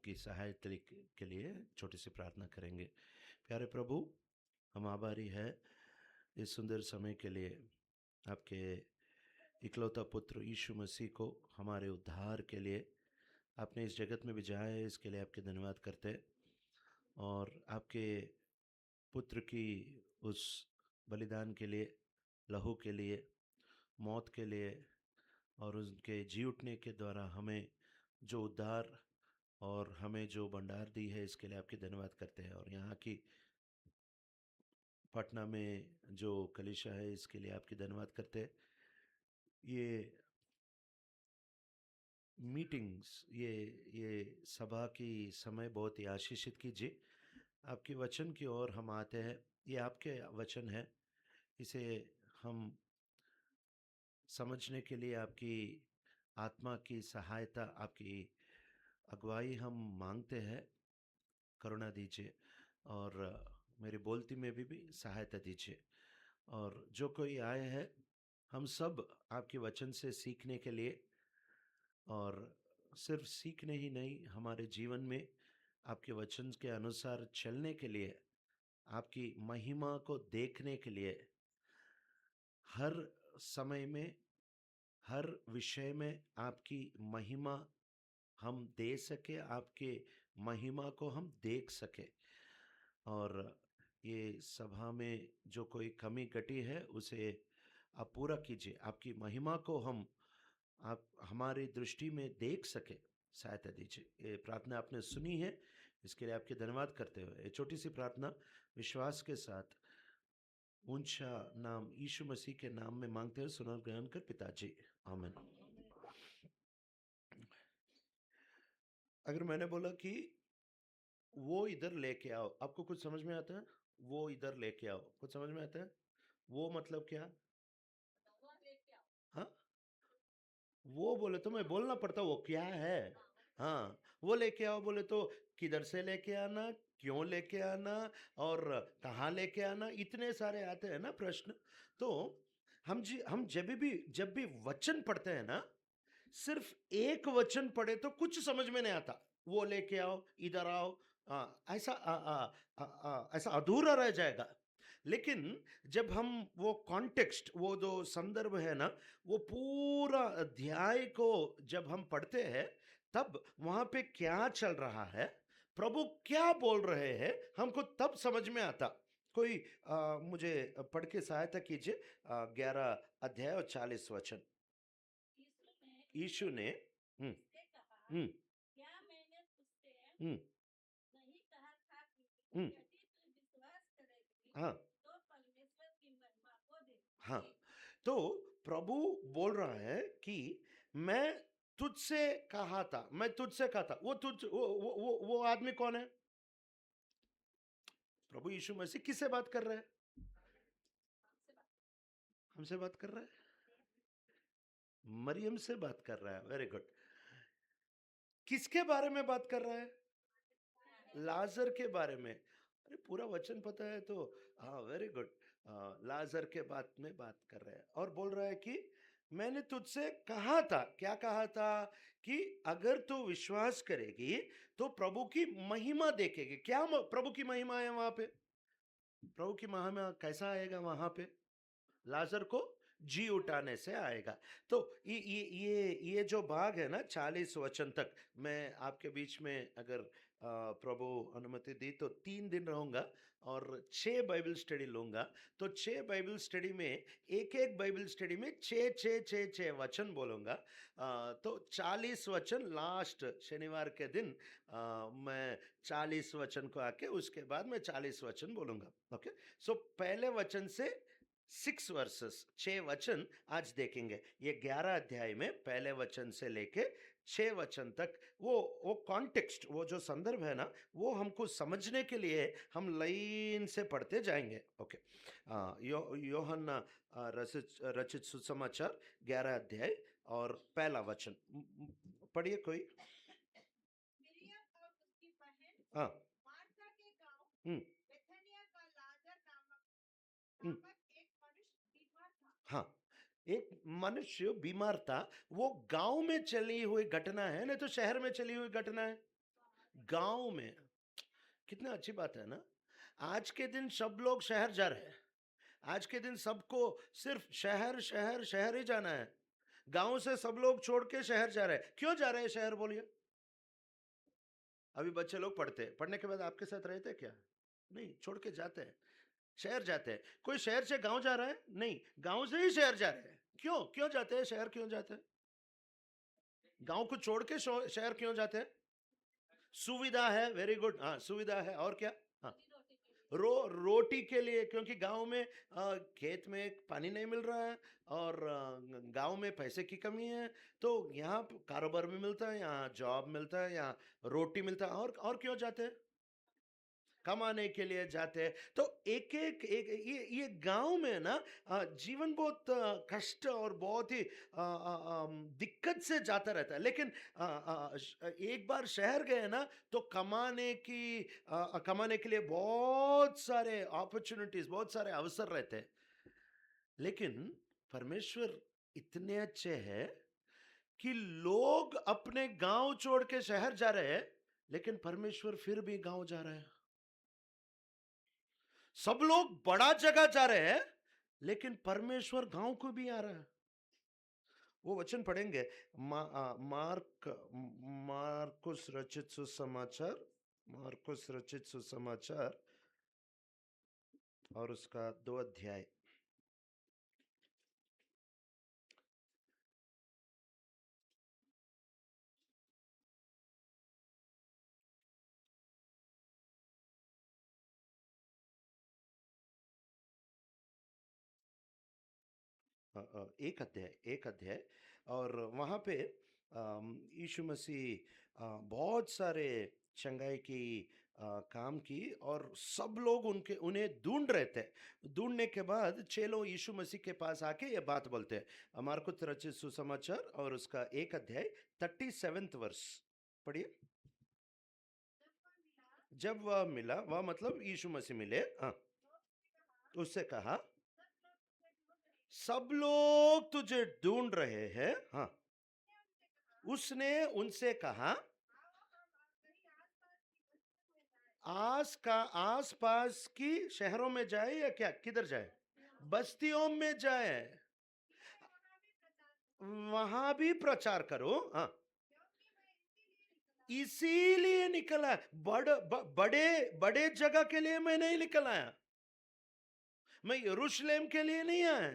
आपकी सहायता के लिए छोटी सी प्रार्थना करेंगे। प्यारे प्रभु, हम आभारी है इस सुंदर समय के लिए। आपके इकलौता पुत्र यीशु मसीह को हमारे उद्धार के लिए आपने इस जगत में भेजा है, इसके लिए आपके धन्यवाद करते हैं। और आपके पुत्र की उस बलिदान के लिए, लहू के लिए, मौत के लिए और उनके जी उठने के द्वारा हमें जो उद्धार और हमें जो भंडार दी है, इसके लिए आपके धन्यवाद करते हैं। और यहाँ की पटना में जो कलीसिया है, इसके लिए आपके धन्यवाद करते हैं। ये मीटिंग्स, ये सभा की समय बहुत ही आशीषित कीजिए। आपके वचन की ओर हम आते हैं। ये आपके वचन है, इसे हम समझने के लिए आपकी आत्मा की सहायता, आपकी अगुवाई हम मांगते हैं। करुणा दीजिए और मेरी बोलती में भी सहायता दीजिए। और जो कोई आए हैं, हम सब आपके वचन से सीखने के लिए, और सिर्फ सीखने ही नहीं, हमारे जीवन में आपके वचन के अनुसार चलने के लिए, आपकी महिमा को देखने के लिए, हर समय में, हर विषय में आपकी महिमा हम दे सके, आपके महिमा को हम देख सके। और ये सभा में जो कोई कमी घटी है, उसे आप पूरा कीजिए। आपकी महिमा को हम, आप हमारी दृष्टि में देख सके, सहायता दीजिए। ये प्रार्थना आपने सुनी है, इसके लिए आपके धन्यवाद करते हुए ये छोटी सी प्रार्थना विश्वास के साथ ऊंचा नाम यीशु मसीह के नाम में मांगते हैं, सुना ग्रहण कर पिताजी, आमीन। अगर मैंने बोला कि वो इधर लेके आओ, आपको कुछ समझ में आता है? वो इधर लेके आओ, कुछ समझ में आता है? वो मतलब क्या? हाँ, वो बोले तो मैं बोलना पड़ता, वो क्या है? हाँ, वो लेके आओ बोले तो किधर से लेके आना, क्यों लेके आना और कहाँ लेके आना, इतने सारे आते हैं ना प्रश्न। तो हम जब भी वचन पढ़ते हैं ना, सिर्फ एक वचन पढ़े तो कुछ समझ में नहीं आता। वो लेके आओ, इधर आओ, ऐसा अधूरा रह जाएगा। लेकिन जब हम वो कॉन्टेक्स्ट, वो जो संदर्भ है ना, वो पूरा अध्याय को जब हम पढ़ते हैं, तब वहां पे क्या चल रहा है, प्रभु क्या बोल रहे हैं, हमको तब समझ में आता। कोई मुझे पढ़ के सहायता कीजिए। 11 अध्याय और 40 वचन। यीशु ने हम्म हम्म हम्म हम्म हाँ हाँ, तो प्रभु बोल रहा है कि मैं तुझसे कहा था, मैं तुझसे कहा था। वो आदमी कौन है? प्रभु यीशु मसीह किससे बात कर रहा है? हमसे बात कर रहा है, मरियम से बात कर रहा है। Very good. किसके बारे में बात कर रहा है? लाजर के बारे में। अरे पूरा वचन पता है तो। हाँ, वेरी गुड। लाजर के बात में बात कर रहे हैं और बोल रहा है कि मैंने तुझसे कहा था। क्या कहा था? कि अगर तू विश्वास करेगी तो प्रभु की महिमा देखेगी। क्या प्रभु की महिमा है वहां पे? प्रभु की महिमा कैसा आएगा वहां पे? लाजर को जी उठाने से आएगा। तो ये जो भाग है ना, 40 वचन तक, मैं आपके बीच में अगर प्रभु अनुमति दी तो 3 दिन रहूंगा और 6 बाइबल स्टडी लूंगा। तो 6 बाइबल स्टडी में, एक एक बाइबल स्टडी में 6 वचन बोलूंगा। तो 40 वचन लास्ट शनिवार के दिन मैं 40 वचन को आके उसके बाद मैं 40 वचन बोलूंगा। ओके, सो पहले वचन से 6 वर्सेस, 6 वचन आज देखेंगे। ये 11 अध्याय में पहले वचन से लेके 6 वचन तक, वो कॉन्टेक्स्ट, वो जो संदर्भ है ना, वो हमको समझने के लिए हम लाइन से पढ़ते जाएंगे। ओके। योहन्ना रचित रचित सुसमाचार 11 अध्याय और पहला वचन पढ़िए कोई। हाँ। हम्म हम्म, हाँ, एक मनुष्य बीमार था। वो गांव में चली हुई घटना है, नहीं तो शहर में चली हुई घटना है? गांव में। कितना अच्छी बात है ना। आज के दिन सब लोग शहर जा रहे हैं। आज के दिन सबको सिर्फ शहर शहर शहर ही जाना है। गांव से सब लोग छोड़ के शहर जा रहे हैं। क्यों जा रहे हैं शहर बोलिए? अभी बच्चे लोग पढ़ते हैं, पढ़ने के बाद आपके साथ रहते हैं क्या? नहीं, छोड़ के जाते हैं, शहर जाते हैं। कोई शहर से गांव जा रहा है? नहीं, गांव से ही शहर जा रहे हैं। क्यों क्यों जाते हैं शहर, क्यों जाते हैं? गांव को छोड़ के शहर क्यों जाते हैं? सुविधा है, वेरी गुड, हाँ सुविधा है, और क्या? हाँ, रोटी के लिए, क्योंकि गांव में खेत में पानी नहीं मिल रहा है, और गांव में पैसे की कमी है। तो यहाँ कारोबार भी मिलता है, यहाँ जॉब मिलता है, यहाँ रोटी मिलता है, और क्यों जाते हैं? कमाने के लिए जाते हैं। तो एक एक एक ये गांव में ना जीवन बहुत कष्ट और बहुत ही दिक्कत से जाता रहता है। लेकिन एक बार शहर गए ना, तो कमाने के लिए बहुत सारे अपॉर्चुनिटीज, बहुत सारे अवसर रहते हैं। लेकिन परमेश्वर इतने अच्छे हैं कि लोग अपने गांव छोड़ के शहर जा रहे हैं, लेकिन परमेश्वर फिर भी गांव जा रहे हैं। सब लोग बड़ा जगह जा रहे हैं, लेकिन परमेश्वर गांव को भी आ रहा है। वो वचन पढ़ेंगे, मार्क मार्कुस रचित सुसमाचार, मार्कुस रचित सुसमाचार और उसका 2 अध्याय। एक अध्याय और वहां पे यीशु मसीह बहुत सारे चंगाई की काम की, और सब लोग उनके उन्हें ढूंढ रहे थे। ढूंढने के बाद चेलो यीशु मसीह के पास आके ये बात बोलते हैं। मार्कुस रचित सुसमाचार और उसका 1 अध्याय 37 वर्ष पढ़िए। जब वह मिला, वह मतलब यीशु मसीह मिले, हाँ, तो उससे कहा, सब लोग तुझे ढूंढ रहे हैं, हाँ। उसने उनसे कहा, आस पास की शहरों में जाए या क्या, किधर जाए? बस्तियों में जाए, वहां भी प्रचार करो, हाँ। इसीलिए निकला, बड़े बड़े जगह के लिए मैं नहीं निकल आया। मैं यरूशलेम के लिए नहीं आया।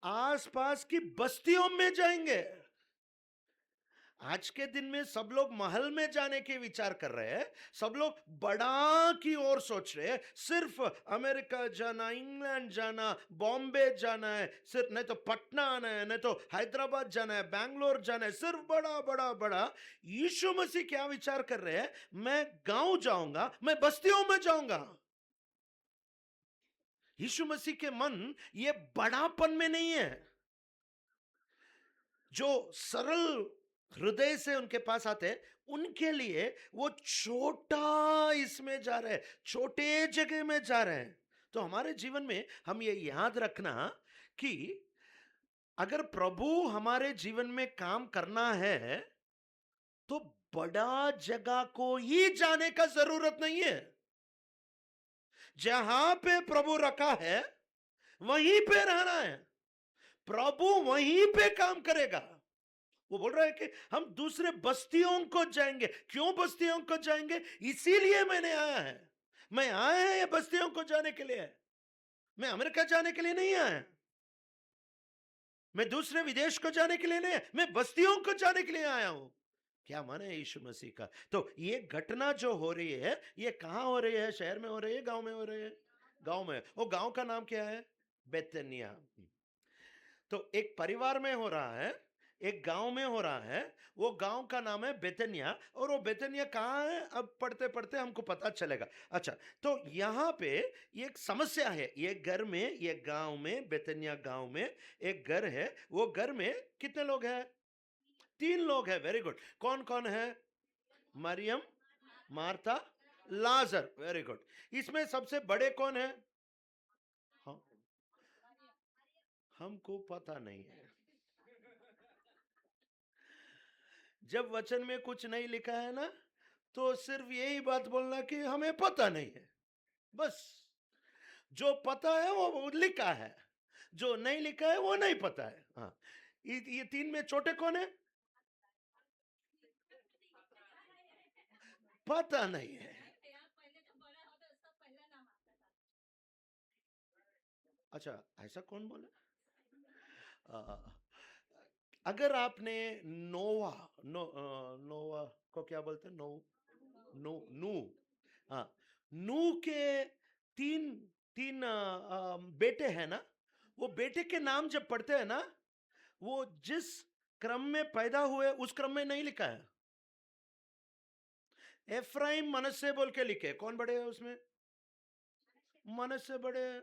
आसपास की बस्तियों में जाएंगे। आज के दिन में सब लोग महल में जाने के विचार कर रहे हैं। सब लोग बड़ा की ओर सोच रहे हैं। सिर्फ अमेरिका जाना, इंग्लैंड जाना, बॉम्बे जाना है, सिर्फ नहीं तो पटना आना है, नहीं तो हैदराबाद जाना है, बैंगलोर जाना है, सिर्फ बड़ा बड़ा बड़ा। यीशु मसीह क्या विचार कर रहे हैं? मैं गांव जाऊंगा, मैं बस्तियों में जाऊंगा। यीशु मसीह के मन ये बड़ापन में नहीं है। जो सरल हृदय से उनके पास आते हैं, उनके लिए वो छोटा इसमें जा रहे हैं, छोटे जगह में जा रहे हैं। तो हमारे जीवन में हम ये याद रखना कि अगर प्रभु हमारे जीवन में काम करना है, तो बड़ा जगह को ही जाने का जरूरत नहीं है। जहां पे प्रभु रखा है वहीं पे रहना है। प्रभु वहीं पे काम करेगा। वो बोल रहा है कि हम दूसरे बस्तियों को जाएंगे। क्यों बस्तियों को जाएंगे? इसीलिए मैंने आया है। मैं आया है ये बस्तियों को जाने के लिए। मैं अमेरिका जाने के लिए नहीं आया। मैं दूसरे विदेश को जाने के लिए नहीं आया। मैं बस्तियों को जाने के लिए आया हूं। क्या माने है यीशु मसीह का? तो ये घटना जो हो रही है, ये कहां हो रही है? शहर में हो रही है, गांव में हो रही है? गांव में। वो गांव का नाम क्या है? बेतनिया। तो एक परिवार में हो रहा है, एक गांव में हो रहा है। वो गांव का नाम है बेतनिया, और वो बेतनिया कहाँ है अब पढ़ते पढ़ते हमको पता चलेगा। अच्छा, तो यहाँ पे ये एक समस्या है। ये घर में, ये गांव में, बेतनिया गांव में एक घर है। वो घर में कितने लोग हैं? 3 लोग हैं। Very good. कौन कौन है? Mariam, Martha, Lazar. Very good. इसमें सबसे बड़े कौन है? हाँ, हमको पता नहीं है। जब वचन में कुछ नहीं लिखा है ना, तो सिर्फ यही बात बोलना कि हमें पता नहीं है, बस। जो पता है वो लिखा है, जो नहीं लिखा है वो नहीं पता है। हाँ, ये तीन में छोटे कौन है? पता नहीं है। अच्छा, ऐसा कौन बोला? आ, अगर आपने नोवा, नोवा को क्या बोलते हैं? नो, नो, नू। हाँ, नू के तीन तीन बेटे हैं ना, वो बेटे के नाम जब पढ़ते हैं ना, वो जिस क्रम में पैदा हुए उस क्रम में नहीं लिखा है। एफ्राइम मनश्शे बोल के लिखे, कौन बड़े हैं उसमें? मनश्शे बड़े हैं।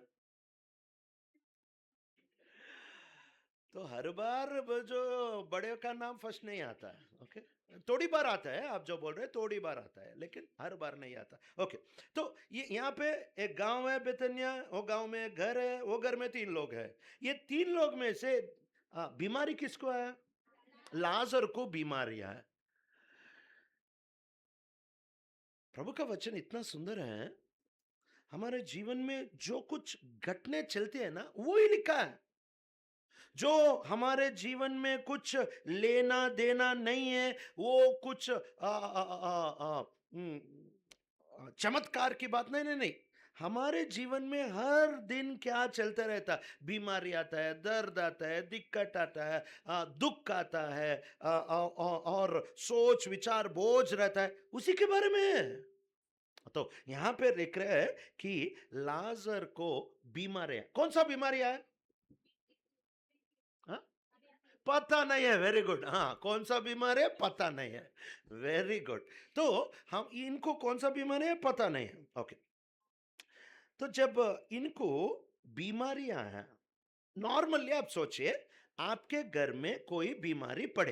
तो हर बार जो बड़े का नाम फर्स्ट नहीं आता है, ओके। थोड़ी बार आता है, आप जो बोल रहे हैं थोड़ी बार आता है, लेकिन हर बार नहीं आता, ओके। तो ये यहाँ पे एक गांव है बेतनिया, वो गांव में घर है, वो घर में तीन लोग हैं। ये तीन लोग में से बीमारी किसको है? लाजर को बीमारी है। प्रभु का वचन इतना सुंदर है, हमारे जीवन में जो कुछ घटने चलते हैं ना, वो ही लिखा है। जो हमारे जीवन में कुछ लेना देना नहीं है, वो कुछ चमत्कार की बात नहीं, नहीं, नहीं। हमारे जीवन में हर दिन क्या चलता रहता है? बीमारी आता है, दर्द आता है, दिक्कत आता है, दुख आता है, और सोच विचार बोझ रहता है, उसी के बारे में है। तो यहां पे लिख रहे हैं कि लाजर को बीमारी है। कौन सा बीमारी है? हाँ? पता नहीं है, वेरी गुड। हाँ, कौन सा बीमारी है पता नहीं है, वेरी गुड। तो हम इनको कौन सा बीमारी है पता नहीं है, ओके। तो जब इनको बीमारियां हैं, नॉर्मली आप सोचिए, आपके घर में कोई बीमारी पड़े,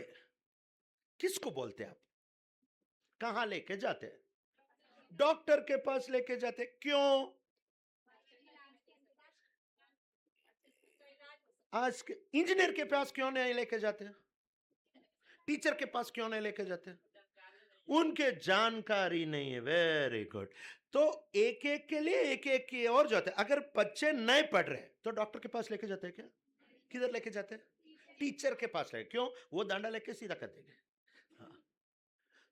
किसको बोलते हैं आप? कहां लेके जाते हैं? डॉक्टर के पास लेके जाते हैं। क्यों? आज के इंजीनियर के पास क्यों नहीं लेके जाते हैं? टीचर के पास क्यों नहीं लेके जाते हैं? उनके जानकारी नहीं है, वेरी गुड। तो एक एक के लिए एक एक की और जाते हैं। अगर बच्चे नहीं पढ़ रहे तो डॉक्टर के पास लेके जाते हैं क्या? किधर लेके जाते हैं? टीचर के पास लेके। क्यों? वो डंडा लेके सीधा कर देंगे। हाँ।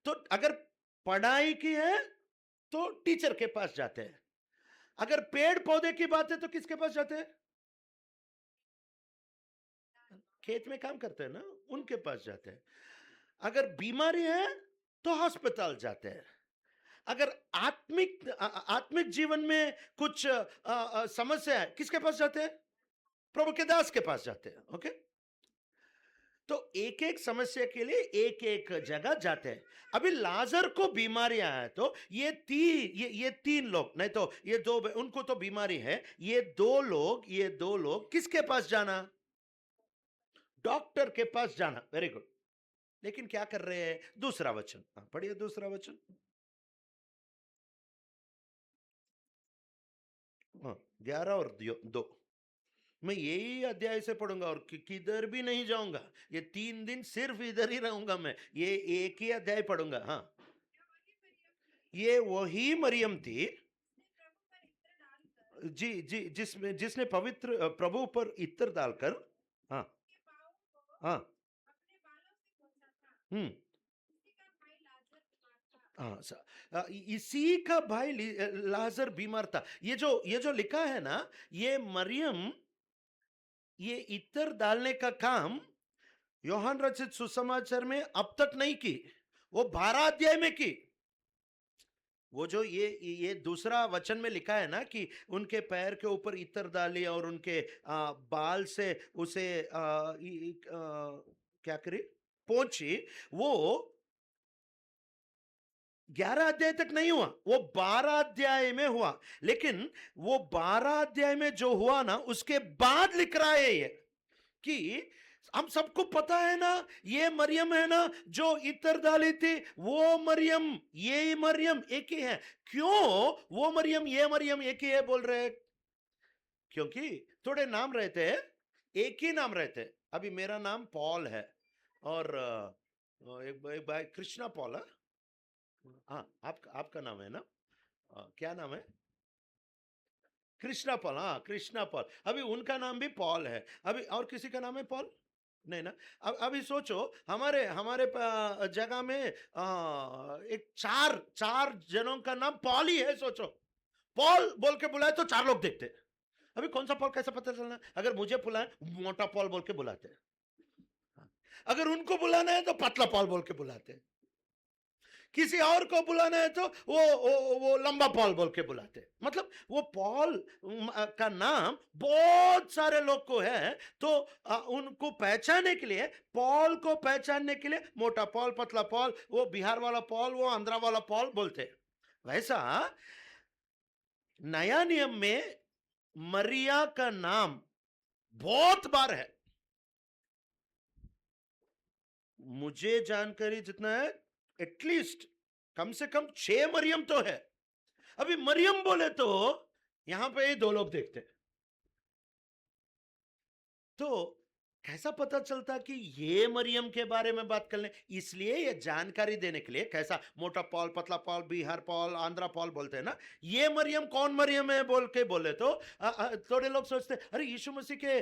तो अगर पढ़ाई की है तो टीचर के पास जाते हैं। अगर पेड़ पौधे की बात है तो किसके पास जाते हैं? खेत में काम करते हैं ना, उनके पास जाते हैं। अगर बीमारी है तो अस्पताल जाते हैं। अगर आत्मिक जीवन में कुछ समस्या है, किसके पास जाते हैं? प्रभु के दास के पास जाते हैं, ओके। तो एक एक समस्या के लिए एक एक जगह जाते हैं। अभी लाजर को बीमारियां है, तो ये तीन लोग नहीं, तो ये दो, उनको तो बीमारी है। ये दो लोग किसके पास जाना? डॉक्टर के पास जाना, वेरी गुड। लेकिन क्या कर रहे हैं? दूसरा वचन, पढ़िए दूसरा वचन। हाँ, 11 और 2। मैं यही अध्याय से पढ़ूंगा और किधर भी नहीं जाऊंगा। ये 3 दिन सिर्फ इधर ही रहूंगा मैं, ये एक ही अध्याय पढ़ूंगा। हाँ, ये वही मरियम थी। जी जी, जिसने पवित्र प्रभु पर इत्र डालकर, हाँ, हाँ, हम्म, हाँ, इसी का भाई लाजर बीमार था। ये जो लिखा है ना, ये मरियम, ये इत्र डालने का काम योहान रचित सुसमाचार में अब तक नहीं की, वो 12 अध्याय में की। वो जो ये दूसरा वचन में लिखा है ना कि उनके पैर के ऊपर इत्र डाली और उनके बाल से उसे क्या करी, पहुंची, वो 11 अध्याय तक नहीं हुआ, वो 12 अध्याय में हुआ। लेकिन वो 12 अध्याय में जो हुआ ना, उसके बाद लिख रहा है ये कि हम सबको पता है ना, ये मरियम है ना जो इतर डाली थी, वो मरियम, ये मरियम एक ही है। क्यों वो मरियम ये मरियम एक ही है बोल रहे हैं? क्योंकि थोड़े नाम रहते हैं, एक ही नाम रहते हैं। अभी मेरा नाम पॉल है, और एक भाई कृष्णा पॉल है, हाँ, आपका आपका नाम है ना? क्या नाम है? कृष्णा पॉल, हाँ, कृष्णा पॉल। अभी उनका नाम भी पॉल है। अभी और किसी का नाम है पॉल? नहीं ना? अब अभी सोचो, हमारे हमारे जगह में एक 4 जनों का नाम पॉल ही है, सोचो। पॉल बोल के बुलाए तो 4 लोग देखते। अभी कौन सा पॉल कैसे पता चलना? अगर मुझे बुलाए, मोटा पॉल बोल के बुलाते हैं। हाँ। अगर उनको बुलाना है तो पतला पॉल बोल के बुलाते हैं। किसी और को बुलाना है तो वो लंबा पॉल बोल के बुलाते हैं। मतलब वो पॉल का नाम बहुत सारे लोग को है, तो उनको पहचानने के लिए, पॉल को पहचानने के लिए मोटा पॉल, पतला पॉल, वो बिहार वाला पॉल, वो आंध्रा वाला पॉल बोलते हैं। वैसा नया नियम में मरिया का नाम बहुत बार है। मुझे जानकारी जितना है, एटलीस्ट कम से कम 6 मरियम तो है। अभी मरियम बोले तो यहां पे ही 2 लोग देखते हैं। तो कैसा पता चलता कि ये मरियम के बारे में बात कर लें? इसलिए ये जानकारी देने के लिए, कैसा मोटा पॉल, पतला Paul, Bihar Paul, Andhra Paul बोलते हैं ना, ये मरियम कौन मरियम है बोल के बोले तो थोड़े लोग सोचते हैं, अरे यीशु मसीह के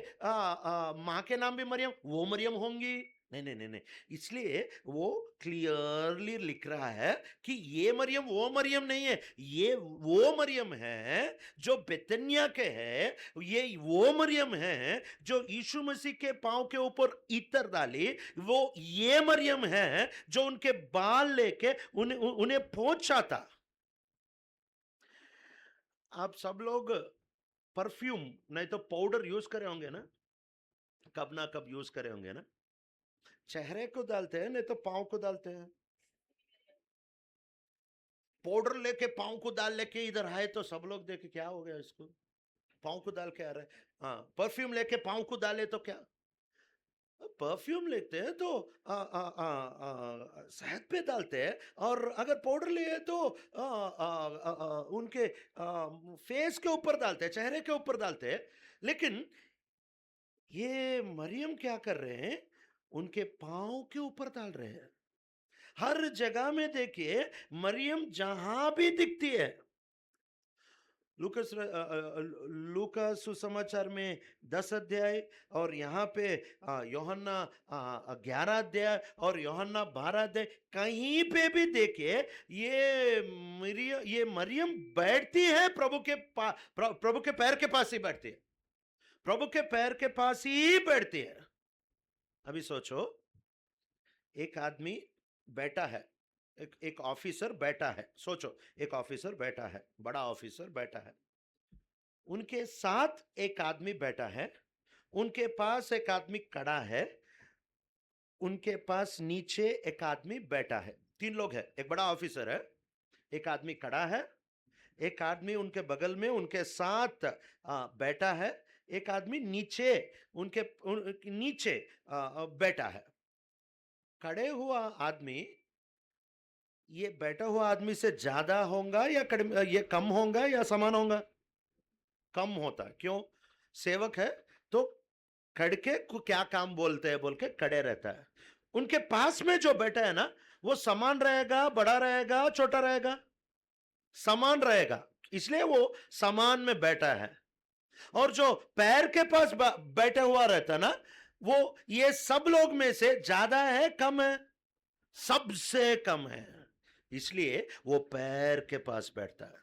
माँ के नाम भी मरियम, वो मरियम होंगी। नहीं नहीं नहीं नहीं, इसलिए वो क्लियरली लिख रहा है कि ये मरियम वो मरियम नहीं है, ये वो मरियम है जो बेतनिया के है, ये वो मरियम है जो यीशु मसीह के पांव के ऊपर इत्र डाली, वो ये मरियम है जो उनके बाल लेके उन्हें उन्हें पहुंचा था। आप सब लोग परफ्यूम नहीं तो पाउडर यूज करे होंगे ना? कब ना कब यूज करे होंगे ना? चेहरे को डालते हैं नहीं तो पांव को डालते हैं। पाउडर लेके पांव को डाल लेके इधर आए तो सब लोग देखे क्या हो गया इसको, पांव को डाल के आ रहा है। हाँ, परफ्यूम लेके पांव को डाले तो क्या? परफ्यूम लेते हैं तो शहद पे डालते हैं, और अगर पाउडर लिए तो उनके फेस के ऊपर डालते हैं, चेहरे के ऊपर डालते हैं। लेकिन ये मरियम क्या कर रहे हैं? उनके पाँव के ऊपर डाल रहे हैं। हर जगह में देखिए, मरियम जहां भी दिखती है, लूकस लूका सुसमाचार में 10 अध्याय, और यहाँ पे योहन्ना 11 अध्याय, और योहन्ना 12 अध्याय, कहीं पे भी देखिए ये मरियम बैठती है प्रभु के प्रभु के पैर के पास ही बैठती है, प्रभु के पैर के पास ही बैठती है। अभी सोचो, एक आदमी बैठा है, एक ऑफिसर बैठा है, सोचो, एक ऑफिसर बैठा है, बड़ा ऑफिसर बैठा है, उनके साथ एक आदमी बैठा है, उनके पास एक आदमी खड़ा है, उनके पास नीचे एक आदमी बैठा है। 3 लोग है, एक बड़ा ऑफिसर है, एक आदमी खड़ा है, एक आदमी उनके बगल में उनके साथ बैठा है, एक आदमी नीचे नीचे बैठा है। खड़े हुआ आदमी ये बैठा हुआ आदमी से ज्यादा होगा या ये कम होगा या समान होगा? कम होता है। क्यों? सेवक है तो खड़के को क्या काम बोलते हैं बोल के खड़े रहता है। उनके पास में जो बैठा है ना, वो समान रहेगा, बड़ा रहेगा, छोटा रहेगा? समान रहेगा, इसलिए वो समान में बैठा है। और जो पैर के पास बैठा हुआ रहता ना, वो ये सब लोग में से ज्यादा है, कम है? सबसे कम है, इसलिए वो पैर के पास बैठता है।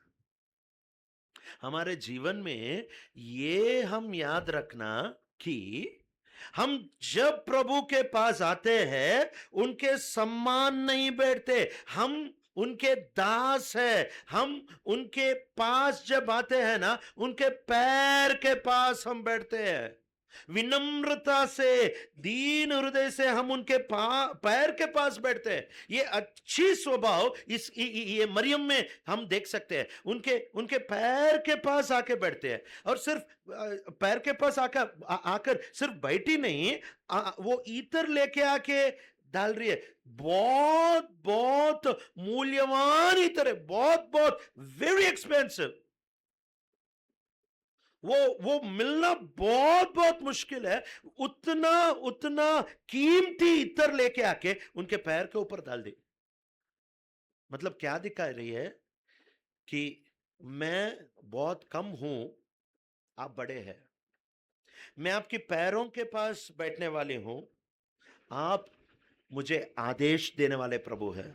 हमारे जीवन में ये हम याद रखना कि हम जब प्रभु के पास आते हैं, उनके सम्मान नहीं बैठते, हम उनके दास है। हम उनके पास जब आते हैं ना, उनके पैर के पास हम बैठते हैं, विनम्रता से, दीन हृदय से हम उनके पैर के पास बैठते हैं। ये अच्छी स्वभाव ये मरियम में हम देख सकते हैं। उनके उनके पैर के पास आके बैठते हैं, और सिर्फ पैर के पास आकर सिर्फ बैठी नहीं, वो इत्र लेके आके डाल रही है। बहुत बहुत मूल्यवान इत्र है, बहुत बहुत वेरी एक्सपेंसिव। वो मिलना बहुत बहुत मुश्किल है। उतना उतना कीमती इत्र लेके आके उनके पैर के ऊपर डाल दी। मतलब क्या दिखा रही है कि मैं बहुत कम हूं, आप बड़े हैं। मैं आपके पैरों के पास बैठने वाली हूं, आप मुझे आदेश देने वाले प्रभु हैं।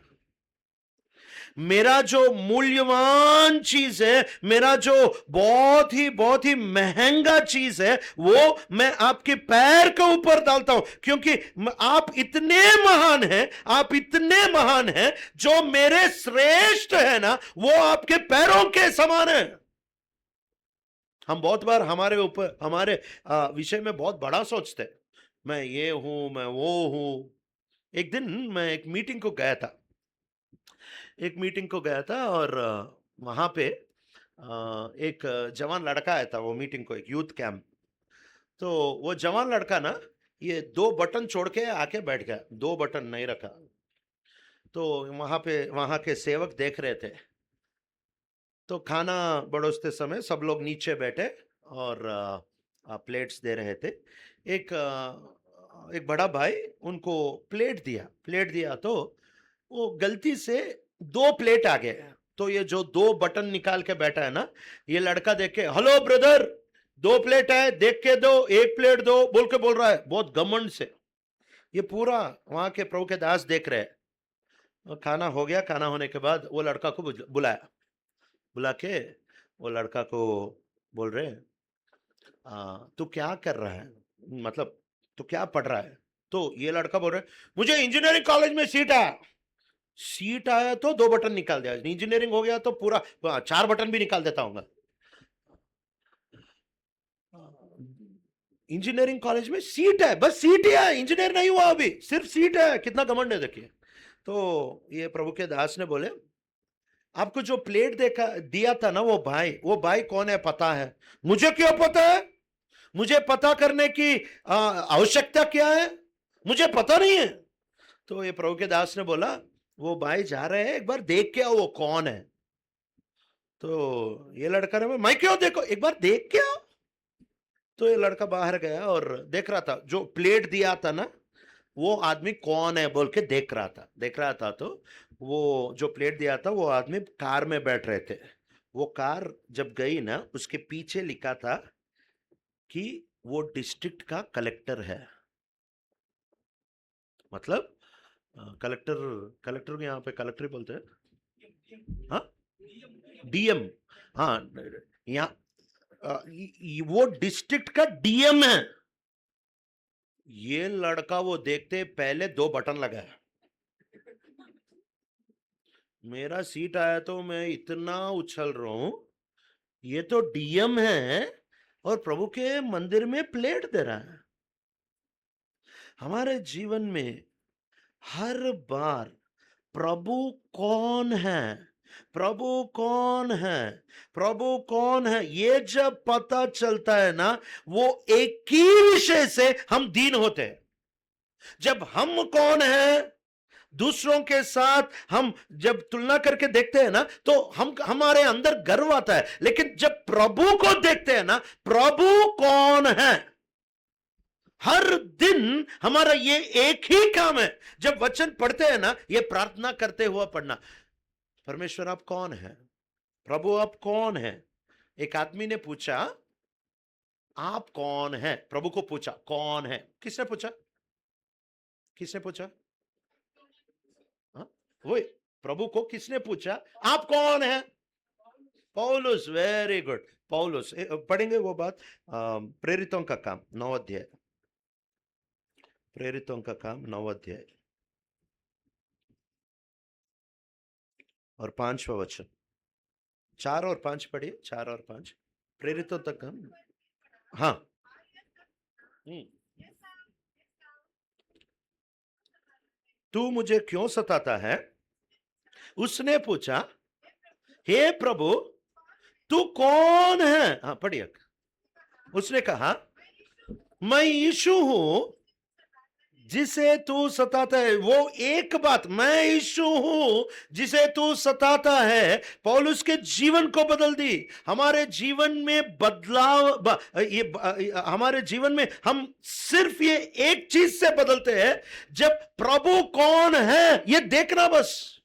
मेरा जो मूल्यवान चीज है, मेरा जो बहुत ही महंगा चीज है, वो मैं आपके पैर के ऊपर डालता हूं, क्योंकि आप इतने महान हैं, आप इतने महान हैं, जो मेरे श्रेष्ठ है ना, वो आपके पैरों के समान है। हम बहुत बार हमारे ऊपर, हमारे विषय में बहुत बड़ा सोचते हैं, मैं ये हूं, मैं वो हूं। एक दिन मैं एक मीटिंग को गया था, और वहां पे एक जवान लड़का आया था वो मीटिंग को, एक यूथ कैंप। तो वो जवान लड़का ना, ये 2 बटन छोड़ के आके बैठ गया, 2 बटन नहीं रखा। तो वहां के सेवक देख रहे थे। तो खाना बरोसते समय सब लोग नीचे बैठे और प्लेट्स दे रहे थे। एक बड़ा भाई उनको प्लेट दिया तो वो गलती से 2 प्लेट आ गए। तो ये जो 2 बटन निकाल के बैठा है ना, ये लड़का देख के, हेलो ब्रदर, 2 प्लेट है, देख के दो, 1 प्लेट दो बोल रहा है, बहुत घमंड से। ये पूरा वहां के प्रभु के दास देख रहे हैं। और खाना हो गया, खाना होने के बाद वो लड़का को बुलाया, बुला के वो लड़का को बोल रहे, तू क्या कर रहा है, मतलब तू क्या पढ़ रहा है? तो ये लड़का बोल रहा है, मुझे इंजीनियरिंग कॉलेज में सीट आया तो 2 बटन निकाल दिया, इंजीनियरिंग हो गया तो पूरा 4 बटन भी निकाल देता हूँ। इंजीनियरिंग कॉलेज में सीट है, बस सीट ही है, इंजीनियर नहीं हुआ अभी, सिर्फ सीट है, कितना घमंड है देखिए। तो ये प्रभु के दास ने बोले, आपको जो प्लेट दिया था ना, वो भाई कौन है पता है? मुझे क्यों पता है? मुझे पता करने की आवश्यकता क्या है? मुझे पता नहीं है। तो ये प्रभु के दास ने बोला, वो भाई जा रहे हैं, एक बार देख के आओ वो कौन है। तो ये लड़का ने, मैं क्यों देखो, एक बार देख के आओ। तो ये लड़का बाहर गया और देख रहा था, जो प्लेट दिया था ना, वो आदमी कौन है बोल के देख रहा था। तो वो जो प्लेट दिया था, वो आदमी कार में बैठ रहे थे। वो कार जब गई ना, उसके पीछे लिखा था कि वो डिस्ट्रिक्ट का कलेक्टर है। मतलब कलेक्टर, कलेक्टर को यहाँ पे कलेक्टर बोलते हैं, हाँ, डीएम, हाँ, यहाँ वो डिस्ट्रिक्ट का डीएम है। ये लड़का वो देखते पहले 2 बटन लगाया। मेरा सीट आया तो मैं इतना उछल रहा हूं, ये तो डीएम है और प्रभु के मंदिर में प्लेट दे रहा है। हमारे जीवन में हर बार प्रभु कौन है, प्रभु कौन है, प्रभु कौन है, ये जब पता चलता है ना, वो एक ही विषय से हम दीन होते हैं। जब हम कौन है, दूसरों के साथ हम जब तुलना करके देखते हैं ना, तो हमारे अंदर गर्व आता है। लेकिन जब प्रभु को देखते हैं ना, प्रभु कौन है, हर दिन हमारा ये एक ही काम है। जब वचन पढ़ते हैं ना, ये प्रार्थना करते हुआ पढ़ना, परमेश्वर आप कौन है, प्रभु आप कौन है। एक आदमी ने पूछा, आप कौन है? प्रभु को पूछा कौन है। किसने पूछा? हाँ? वही प्रभु को किसने पूछा, आप कौन है? पौलुस, वेरी गुड, पौलुस। पढ़ेंगे वो बात, प्रेरितों का काम 9 अध्याय, प्रेरितों का काम 9 अध्याय और 5वां वचन। 4 और 5 पढ़िए, 4 और 5, प्रेरितों तक काम। हाँ, तू मुझे क्यों सताता है? उसने पूछा, हे प्रभु तू कौन है? हाँ पढ़िए। उसने कहा, मैं यीशु हूं जिसे तू सताता है। वो एक बात, मैं यीशु हूं जिसे तू सताता है, पौलुस के जीवन को बदल दी। हमारे जीवन में बदलाव, हमारे जीवन में हम सिर्फ ये एक चीज से बदलते हैं, जब प्रभु कौन है ये देखना बस।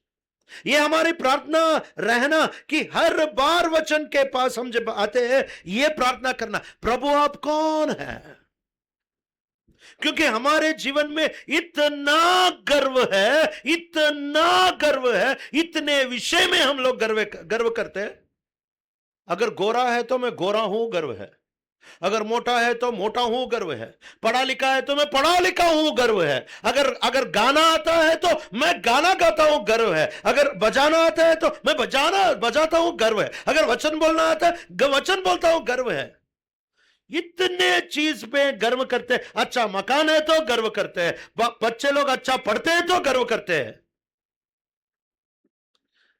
ये हमारी प्रार्थना रहना कि हर बार वचन के पास हम जब आते हैं ये प्रार्थना करना, प्रभु आप कौन है? क्योंकि हमारे जीवन में इतना गर्व है, इतना गर्व है, इतने विषय में हम लोग गर्व करते हैं। अगर गोरा है तो मैं गोरा हूं, गर्व है। अगर मोटा है तो मोटा हूं, गर्व है। पढ़ा लिखा है तो मैं पढ़ा लिखा हूं, गर्व है। अगर गाना आता है तो मैं गाना गाता हूं, गर्व है। अगर बजाना आता है तो मैं बजाता हूं, गर्व है। अगर वचन बोलना आता है, वचन बोलता हूं, गर्व है। इतने चीज पे गर्व करते हैं। अच्छा मकान है तो गर्व करते हैं, बच्चे लोग अच्छा पढ़ते हैं तो गर्व करते हैं।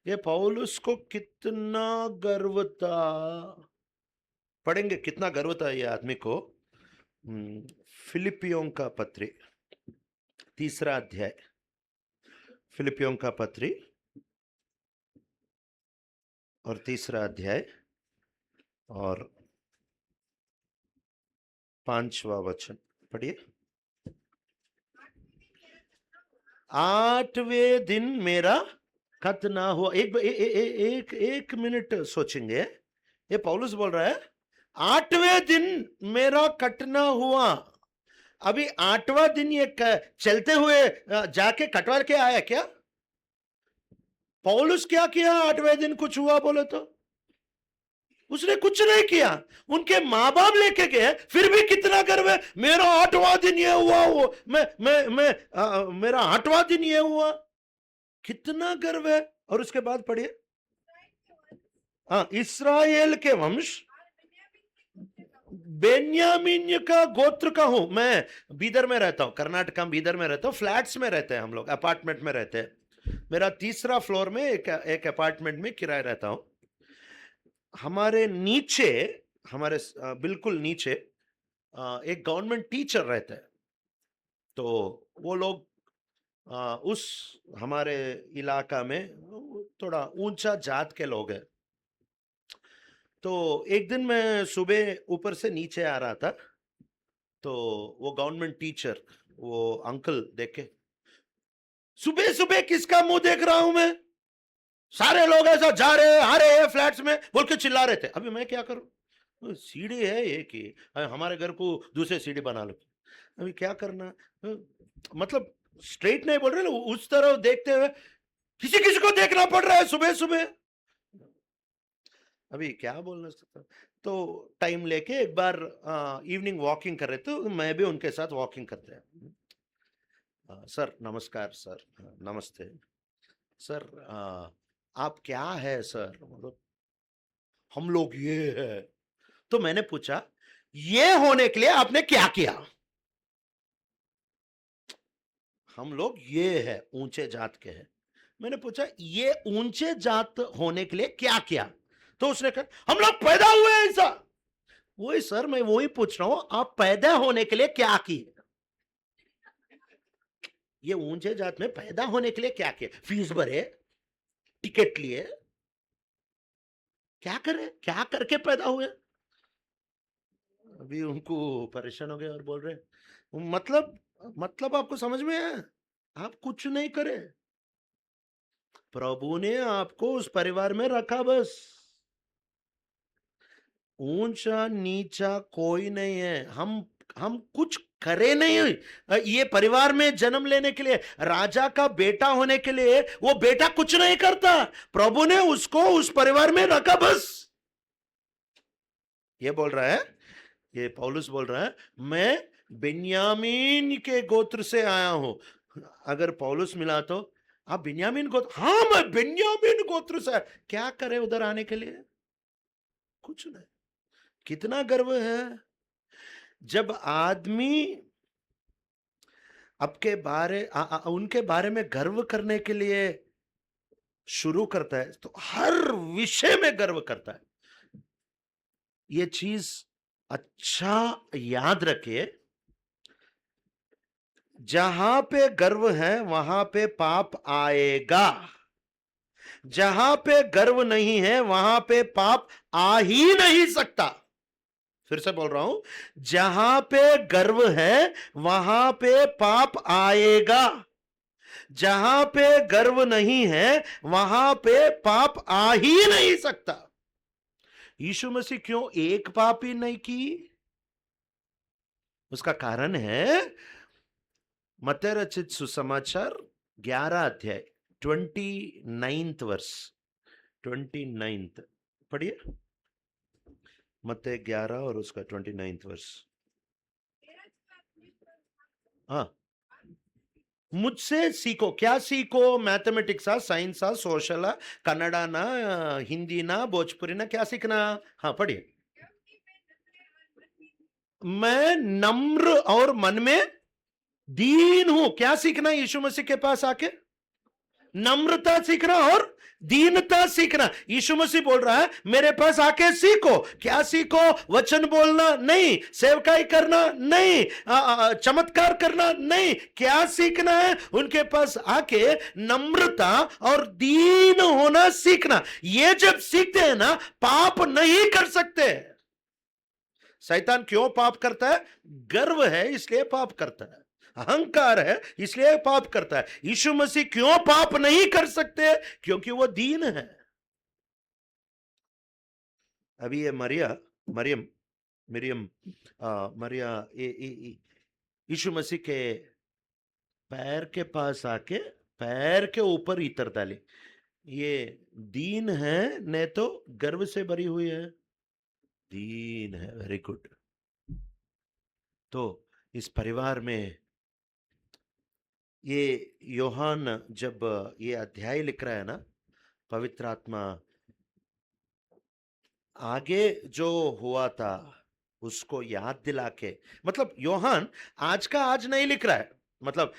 ये पौलुस को कितना गर्व था, पढ़ेंगे कितना गर्व था ये आदमी को। फिलिपियों का पत्री 3 अध्याय, फिलिपियों का पत्री और 3 अध्याय और 5वां वचन पढ़िए। 8वें दिन मेरा कत ना हुआ। एक मिनट सोचेंगे। ये पौलुस बोल रहा है 8वें दिन मेरा कटना हुआ। अभी 8वां दिन ये चलते हुए जाके कटवा के आया क्या? पौलुस क्या किया 8वें दिन कुछ हुआ बोले तो? उसने कुछ नहीं किया। उनके माँ बाप लेके गए, फिर भी कितना गर्व है, मेरा 8वां दिन ये हुआ, वो मेरा 8वां दिन ये हुआ, कितना गर्व है। और उसके बाद पढ़िए, इस्राएल के वंश बेन्यामीन का गोत्र का हूं। मैं बीदर में रहता हूं, कर्नाटक में बीदर में रहता हूं। फ्लैट्स में रहते हैं हम लोग, अपार्टमेंट में रहते हैं। मेरा 3रा फ्लोर में एक अपार्टमेंट में किराए रहता हूं। हमारे नीचे, हमारे बिल्कुल नीचे एक गवर्नमेंट टीचर रहता है। तो वो लोग उस हमारे इलाका में थोड़ा ऊंचा जात के लोग हैं। तो एक दिन मैं सुबह ऊपर से नीचे आ रहा था, तो वो गवर्नमेंट टीचर, वो अंकल देखे, सुबह सुबह किसका मुंह देख रहा हूं मैं, सारे लोग ऐसा जा रहे आ रहे हैं फ्लैट्स में बोल के चिल्ला रहे थे। अभी मैं क्या करूं, सीढ़ी है एक ही, हमारे घर को दूसरे सीढ़ी बना लो, अभी क्या करना। मतलब स्ट्रेट नहीं बोल रहे ना, उस तरह देखते हुए किसी किसी को देखना पड़ रहा है सुबह सुबह। अभी क्या बोलना सकता। तो टाइम लेके एक बार इवनिंग वॉकिंग कर रहे थे, तो मैं भी उनके साथ वॉकिंग करते हैं। सर नमस्कार, सर नमस्ते सर, आप क्या है सर, मतलब हम लोग ये है। तो मैंने पूछा ये होने के लिए आपने क्या किया? हम लोग ये है, ऊंचे जात के हैं। मैंने पूछा ये ऊंचे जात होने के लिए क्या किया? तो उसने कहा हम लोग पैदा हुए ऐसा। वही सर, मैं वही पूछ रहा हूं, आप पैदा होने के लिए क्या किए? ये ऊंचे जात में पैदा होने के लिए क्या किए? फीस भरे, टिकट लिए, क्या करे, क्या करके पैदा हुए? अभी उनको परेशान हो गए और बोल रहे मतलब आपको समझ में है, आप कुछ नहीं करे, प्रभु ने आपको उस परिवार में रखा बस। ऊंचा नीचा कोई नहीं है, हम कुछ करे नहीं। ये परिवार में जन्म लेने के लिए, राजा का बेटा होने के लिए वो बेटा कुछ नहीं करता, प्रभु ने उसको उस परिवार में रखा बस। ये बोल रहा है, ये पौलुस बोल रहा है मैं बेन्यामीन के गोत्र से आया हूं। अगर पौलुस मिला तो आप बेन्यामीन गोत्र, हाँ मैं बेन्यामीन गोत्र से, क्या करे उधर आने के लिए? कुछ नहीं। कितना गर्व है जब आदमी आपके बारे उनके बारे में गर्व करने के लिए शुरू करता है, तो हर विषय में गर्व करता है। ये चीज अच्छा याद रखिए, जहां पे गर्व है वहां पे पाप आएगा, जहां पे गर्व नहीं है वहां पे पाप आ ही नहीं सकता। फिर से बोल रहा हूं, जहां पे गर्व है वहां पे पाप आएगा। जहां पे गर्व नहीं है वहां पे पाप आ ही नहीं सकता। यीशु मसीह क्यों एक पाप ही नहीं की? उसका कारण है मत्ती रचित सुसमाचार 11 अध्याय 29th वर्ष। 29th पढ़िए, मत्ती 11 और उसका 29th वर्ष। हाँ, मुझसे सीखो। क्या सीखो? मैथमेटिक्स साइंस सोशल कन्नड़ा ना हिंदी ना भोजपुरी ना, क्या सीखना? हाँ पढ़िए। मैं नम्र और मन में दीन हूं। क्या सीखना यीशु मसीह के पास आके? नम्रता सीखना और दीनता सीखना। यीशु मसीह बोल रहा है मेरे पास आके सीखो। क्या सीखो? वचन बोलना नहीं, सेवकाई करना नहीं, चमत्कार करना नहीं। क्या सीखना है? उनके पास आके नम्रता और दीन होना सीखना। ये जब सीखते हैं ना, पाप नहीं कर सकते। शैतान क्यों पाप करता है? गर्व है इसलिए पाप करता है, अहंकार है इसलिए पाप करता है। यीशु मसीह क्यों पाप नहीं कर सकते? क्योंकि वो दीन है। अभी ये मरियम मरियम मरिया यीशु मसीह के पैर के पास आके पैर के ऊपर इतर डाली। ये दीन है, नहीं तो गर्व से भरी हुई है। दीन है। Very good. तो इस परिवार में ये योहान जब ये अध्याय लिख रहा है ना, पवित्र आत्मा आगे जो हुआ था उसको याद दिला के, मतलब योहान आज का आज नहीं लिख रहा है। मतलब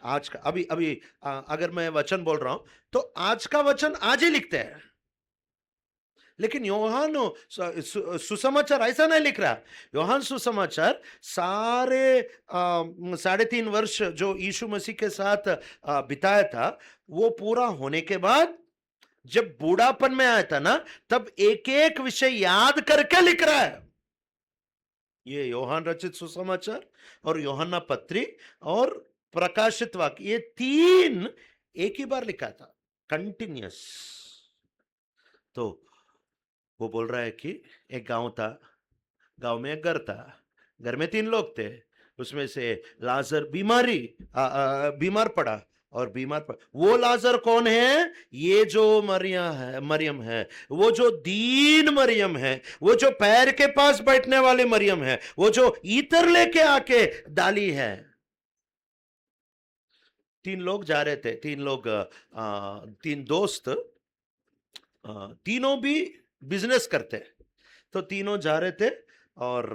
आज का अभी अभी अगर मैं वचन बोल रहा हूं तो आज का वचन आज ही लिखते हैं। लेकिन योहान सुसमाचार ऐसा नहीं लिख रहा। योहान सुसमाचार सारे 3.5 वर्ष जो यीशु मसीह के साथ बिताया था, वो पूरा होने के बाद जब बूढ़ापन में आया था ना, तब एक एक विषय याद करके लिख रहा है। ये योहान रचित सुसमाचार और यूहन्ना पत्री और प्रकाशित वाक्य, ये 3 एक ही बार लिखा था, कंटिन्यूअस। तो वो बोल रहा है कि एक गांव था, गांव में एक घर था, घर में 3 लोग थे। उसमें से लाजर बीमार पड़ा और बीमार पड़ा। वो लाजर कौन है? ये जो मरियम है, वो जो दीन मरियम है, वो जो पैर के पास बैठने वाले मरियम है, वो जो इतर लेके आके डाली है। 3 लोग जा रहे थे, 3 लोग 3 दोस्त, तीनों भी बिजनेस करते। तो तीनों जा रहे थे और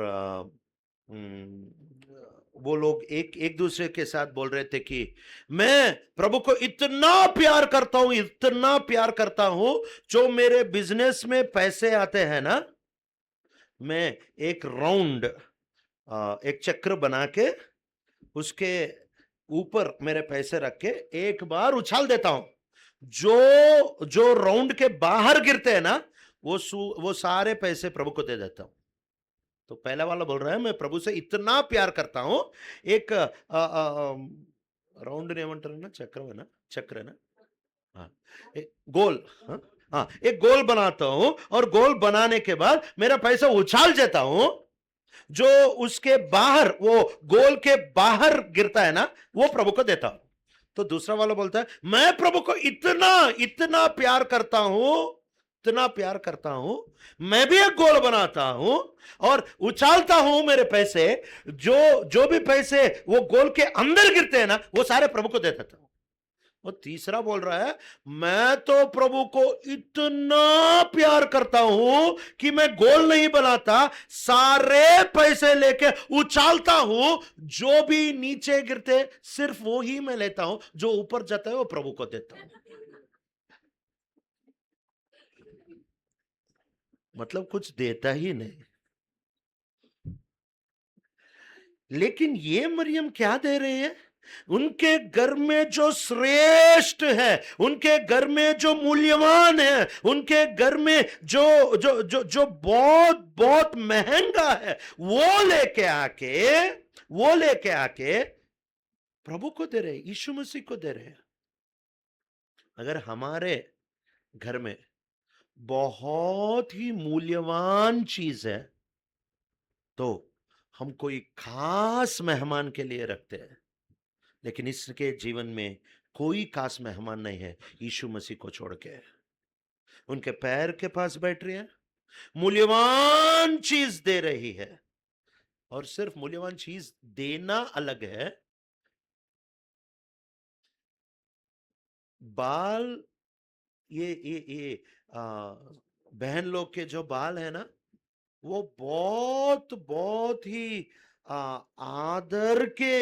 वो लोग एक दूसरे के साथ बोल रहे थे कि मैं प्रभु को इतना प्यार करता हूं, इतना प्यार करता हूं, जो मेरे बिजनेस में पैसे आते हैं ना, मैं एक राउंड एक चक्र बना के उसके ऊपर मेरे पैसे रख के एक बार उछाल देता हूं। जो राउंड के बाहर गिरते हैं ना, वो सारे पैसे प्रभु को दे देता हूं। तो पहला वाला बोल रहा है मैं प्रभु से इतना प्यार करता हूं, एक राउंड ने ना, चक्र है ना, हाँ, एक गोल, हाँ हाँ, एक गोल बनाता हूं और गोल बनाने के बाद मेरा पैसा उछाल देता हूं। जो उसके बाहर, वो गोल के बाहर गिरता है ना, वो प्रभु को देता हूं। तो दूसरा वाला बोलता है मैं प्रभु को इतना प्यार करता हूं, इतना प्यार करता हूं, मैं भी एक गोल बनाता हूं और उछालता हूं मेरे पैसे। जो भी पैसे वो गोल के अंदर गिरते हैं ना, वो सारे प्रभु को दे देता हूं। और तीसरा बोल रहा है मैं तो प्रभु को इतना प्यार करता हूं कि मैं गोल नहीं बनाता, सारे पैसे लेके उछालता हूं, जो भी नीचे गिरते सिर्फ वो ही मैं लेता हूं, जो ऊपर जाता है वो प्रभु को देता हूं। मतलब कुछ देता ही नहीं। लेकिन ये मरियम क्या दे रही है? उनके घर में जो श्रेष्ठ है, उनके घर में जो मूल्यवान है, उनके घर में जो बहुत बहुत महंगा है, वो लेके आके प्रभु को दे रहे, यीशु मसीह को दे रहे। अगर हमारे घर में बहुत ही मूल्यवान चीज है तो हम कोई खास मेहमान के लिए रखते हैं, लेकिन इसके जीवन में कोई खास मेहमान नहीं है यीशु मसीह को छोड़ के। उनके पैर के पास बैठ रही है, मूल्यवान चीज दे रही है। और सिर्फ मूल्यवान चीज देना अलग है, बाल, ये बहन लोग के जो बाल है ना, वो बहुत बहुत ही आदर के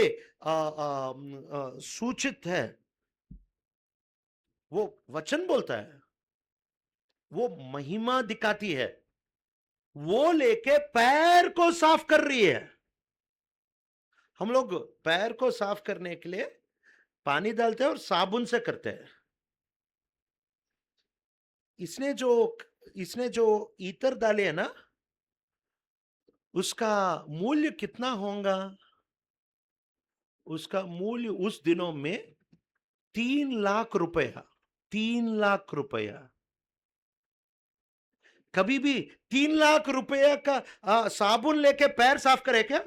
सूचित है। वो वचन बोलता है, वो महिमा दिखाती है। वो लेके पैर को साफ कर रही है। हम लोग पैर को साफ करने के लिए पानी डालते हैं और साबुन से करते हैं। इसने जो इत्र डाले है ना, उसका मूल्य कितना होगा? उसका मूल्य उस दिनों में 3 लाख रुपया। 3 लाख रुपया। कभी भी 3 लाख रुपया का साबुन लेके पैर साफ करे क्या?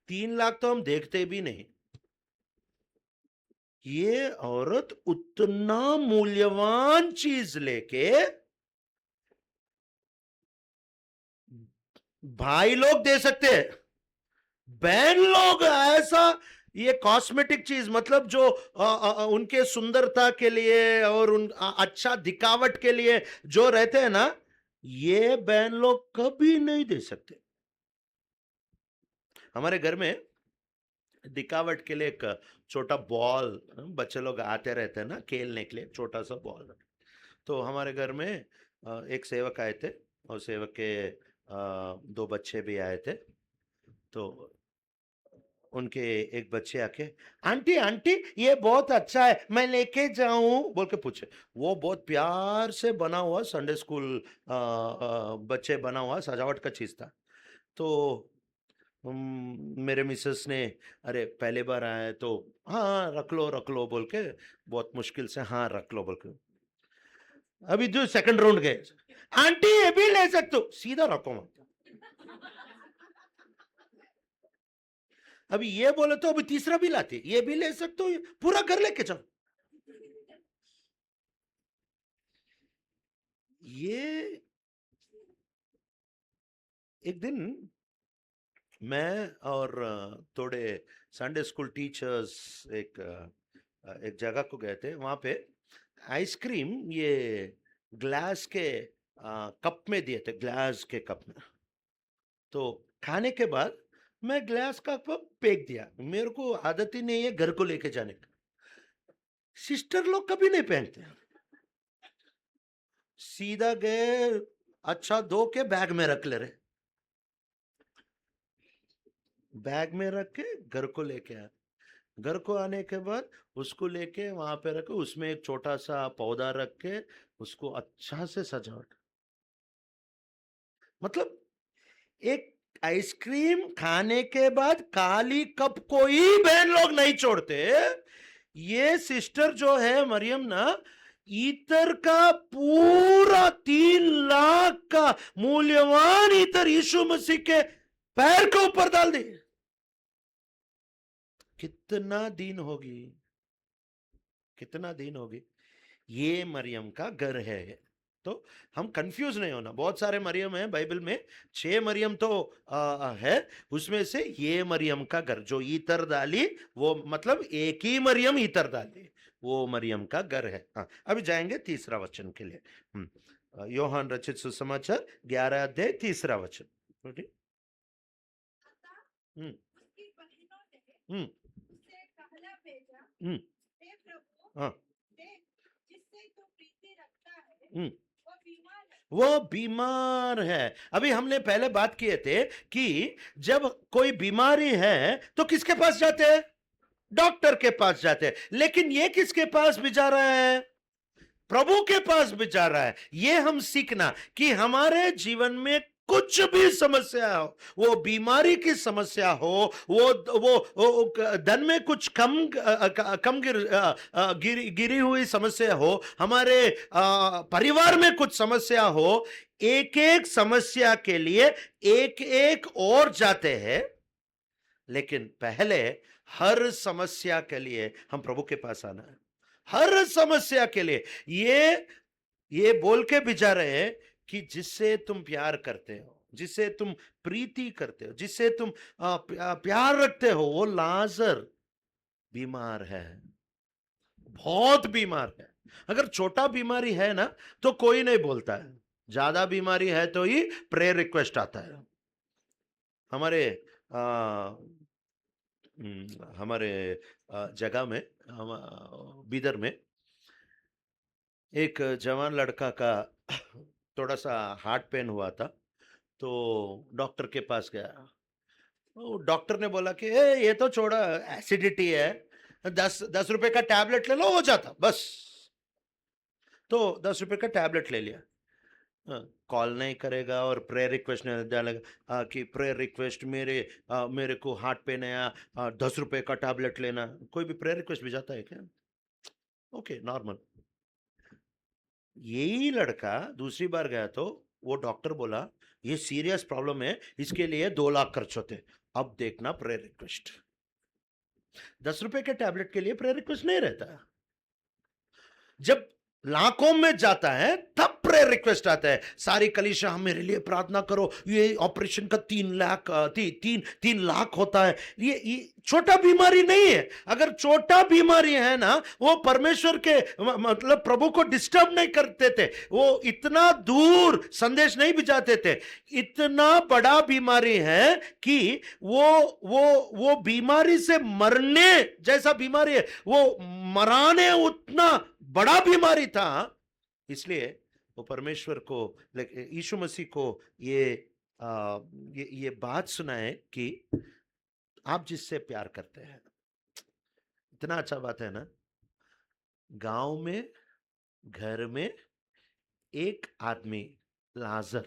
3 लाख तो हम देखते भी नहीं। ये औरत उतना मूल्यवान चीज लेके, भाई लोग दे सकते हैं, बहन लोग ऐसा, ये कॉस्मेटिक चीज मतलब जो उनके सुंदरता के लिए और अच्छा दिखावट के लिए जो रहते हैं ना, ये बहन लोग कभी नहीं दे सकते। हमारे घर में दिखावट के लिए एक छोटा बॉल, बच्चे लोग आते रहते हैं ना खेलने के लिए, छोटा सा बॉल। तो हमारे घर में एक सेवक आए थे और सेवक के 2 बच्चे भी आए थे। तो उनके एक बच्चे आके, आंटी आंटी ये बहुत अच्छा है, मैं लेके जाऊं बोल के पूछे। वो बहुत प्यार से बना हुआ संडे स्कूल बच्चे बना हुआ सजावट का चीज था। तो मेरे मिसेस ने, अरे पहले बार आया है तो हाँ रख लो बोल के, बहुत मुश्किल से हाँ रख लो बोल के। अभी जो सेकंड राउंड गए, आंटी ये भी ले सकते हो, सीधा रखो मत। अभी ये बोले तो अभी तीसरा भी लाते, ये भी ले सकते हो, पूरा घर लेके जाओ। ये एक दिन मैं और थोड़े संडे स्कूल टीचर्स एक जगह को गए थे। वहां पे आइसक्रीम ये ग्लास के कप में दिए थे, ग्लास के कप में। तो खाने के बाद मैं ग्लास का कप फेंक दिया। मेरे को आदत ही नहीं है घर को लेके जाने का। सिस्टर लोग कभी नहीं पहनते, सीधा गए, अच्छा धो के बैग में रख ले रहे, बैग में रख के घर को लेके आए। घर को आने के बाद उसको लेके वहां पे रखे, उसमें एक छोटा सा पौधा रख के उसको अच्छा से सजावट। मतलब एक आइसक्रीम खाने के बाद काली कप को ही बहन लोग नहीं छोड़ते। ये सिस्टर जो है मरियम ना, इतर का पूरा 3 लाख का मूल्यवान इतर यीशु मसीह के पैर के ऊपर डाल दी। कितना दिन होगी, कितना दिन होगी। ये मरियम का घर है। तो हम कंफ्यूज नहीं होना, बहुत सारे मरियम है बाइबल में, 6 मरियम तो है, उसमें से ये मरियम का घर जो इतर डाली, वो मतलब एक ही मरियम इतर डाली, वो मरियम का घर है। हाँ, अभी जाएंगे तीसरा वचन के लिए। योहान रचित सुसमाचार 11 अध्याय 3 वचन। हम्म हम्म हम्म हाँ वो बीमार है। अभी हमने पहले बात किए थे कि जब कोई बीमारी है तो किसके पास जाते हैं? डॉक्टर के पास जाते हैं। लेकिन ये किसके पास भी जा रहा है? प्रभु के पास भी जा रहा है। ये हम सीखना कि हमारे जीवन में कुछ भी समस्या हो, वो बीमारी की समस्या हो, वो धन में कुछ कम गिरी हुई समस्या हो, हमारे परिवार में कुछ समस्या हो, एक एक समस्या के लिए एक एक और जाते हैं। लेकिन पहले हर समस्या के लिए हम प्रभु के पास आना है। हर समस्या के लिए ये बोल के भिजा रहे हैं कि जिससे तुम प्यार करते हो, जिससे तुम प्रीति करते हो, जिससे तुम प्यार रखते हो, वो लाजर बीमार है, बहुत बीमार है। अगर छोटा बीमारी है ना तो कोई नहीं बोलता है, ज्यादा बीमारी है तो ही प्रेयर रिक्वेस्ट आता है। हमारे हमारे जगह में, बीदर में एक जवान लड़का का थोड़ा सा हार्ट पेन हुआ था, तो डॉक्टर के पास गया। वो डॉक्टर ने बोला कि ये तो छोड़ा, एसिडिटी है, 10 रुपए का टैबलेट ले लो, हो जाता बस। तो 10 रुपए का टैबलेट ले लिया। कॉल नहीं करेगा और प्रेयर रिक्वेस्ट नहीं डालेगा कि प्रेयर रिक्वेस्ट मेरे को हार्ट पेन है, 10 रुपए का टैबलेट लेना। कोई भी प्रेयर रिक्वेस्ट भेजाता है क्या? Okay, normal. यही लड़का दूसरी बार गया तो वो डॉक्टर बोला ये सीरियस प्रॉब्लम है, इसके लिए 2 लाख खर्च होते। अब देखना प्रेयर रिक्वेस्ट, 10 रुपए के टैबलेट के लिए प्रेयर रिक्वेस्ट नहीं रहता। जब लाखों में जाता है तब प्रेयर रिक्वेस्ट आता है। सारी कलीसिया हम मेरे लिए प्रार्थना करो, ये ऑपरेशन का 3 लाख 3 लाख होता है। ये छोटा बीमारी नहीं है। अगर छोटा बीमारी है ना, वो परमेश्वर के मतलब प्रभु को डिस्टर्ब नहीं करते थे, वो इतना दूर संदेश नहीं भिजाते थे। इतना बड़ा बीमारी है कि वो बीमारी से मरने जैसा बीमारी है, वो मराने उतना बड़ा बीमारी था। इसलिए वो परमेश्वर को, यीशु मसीह को ये बात सुनाए कि आप जिससे प्यार करते हैं। इतना अच्छा बात है ना। गांव में, घर में एक आदमी लाजर,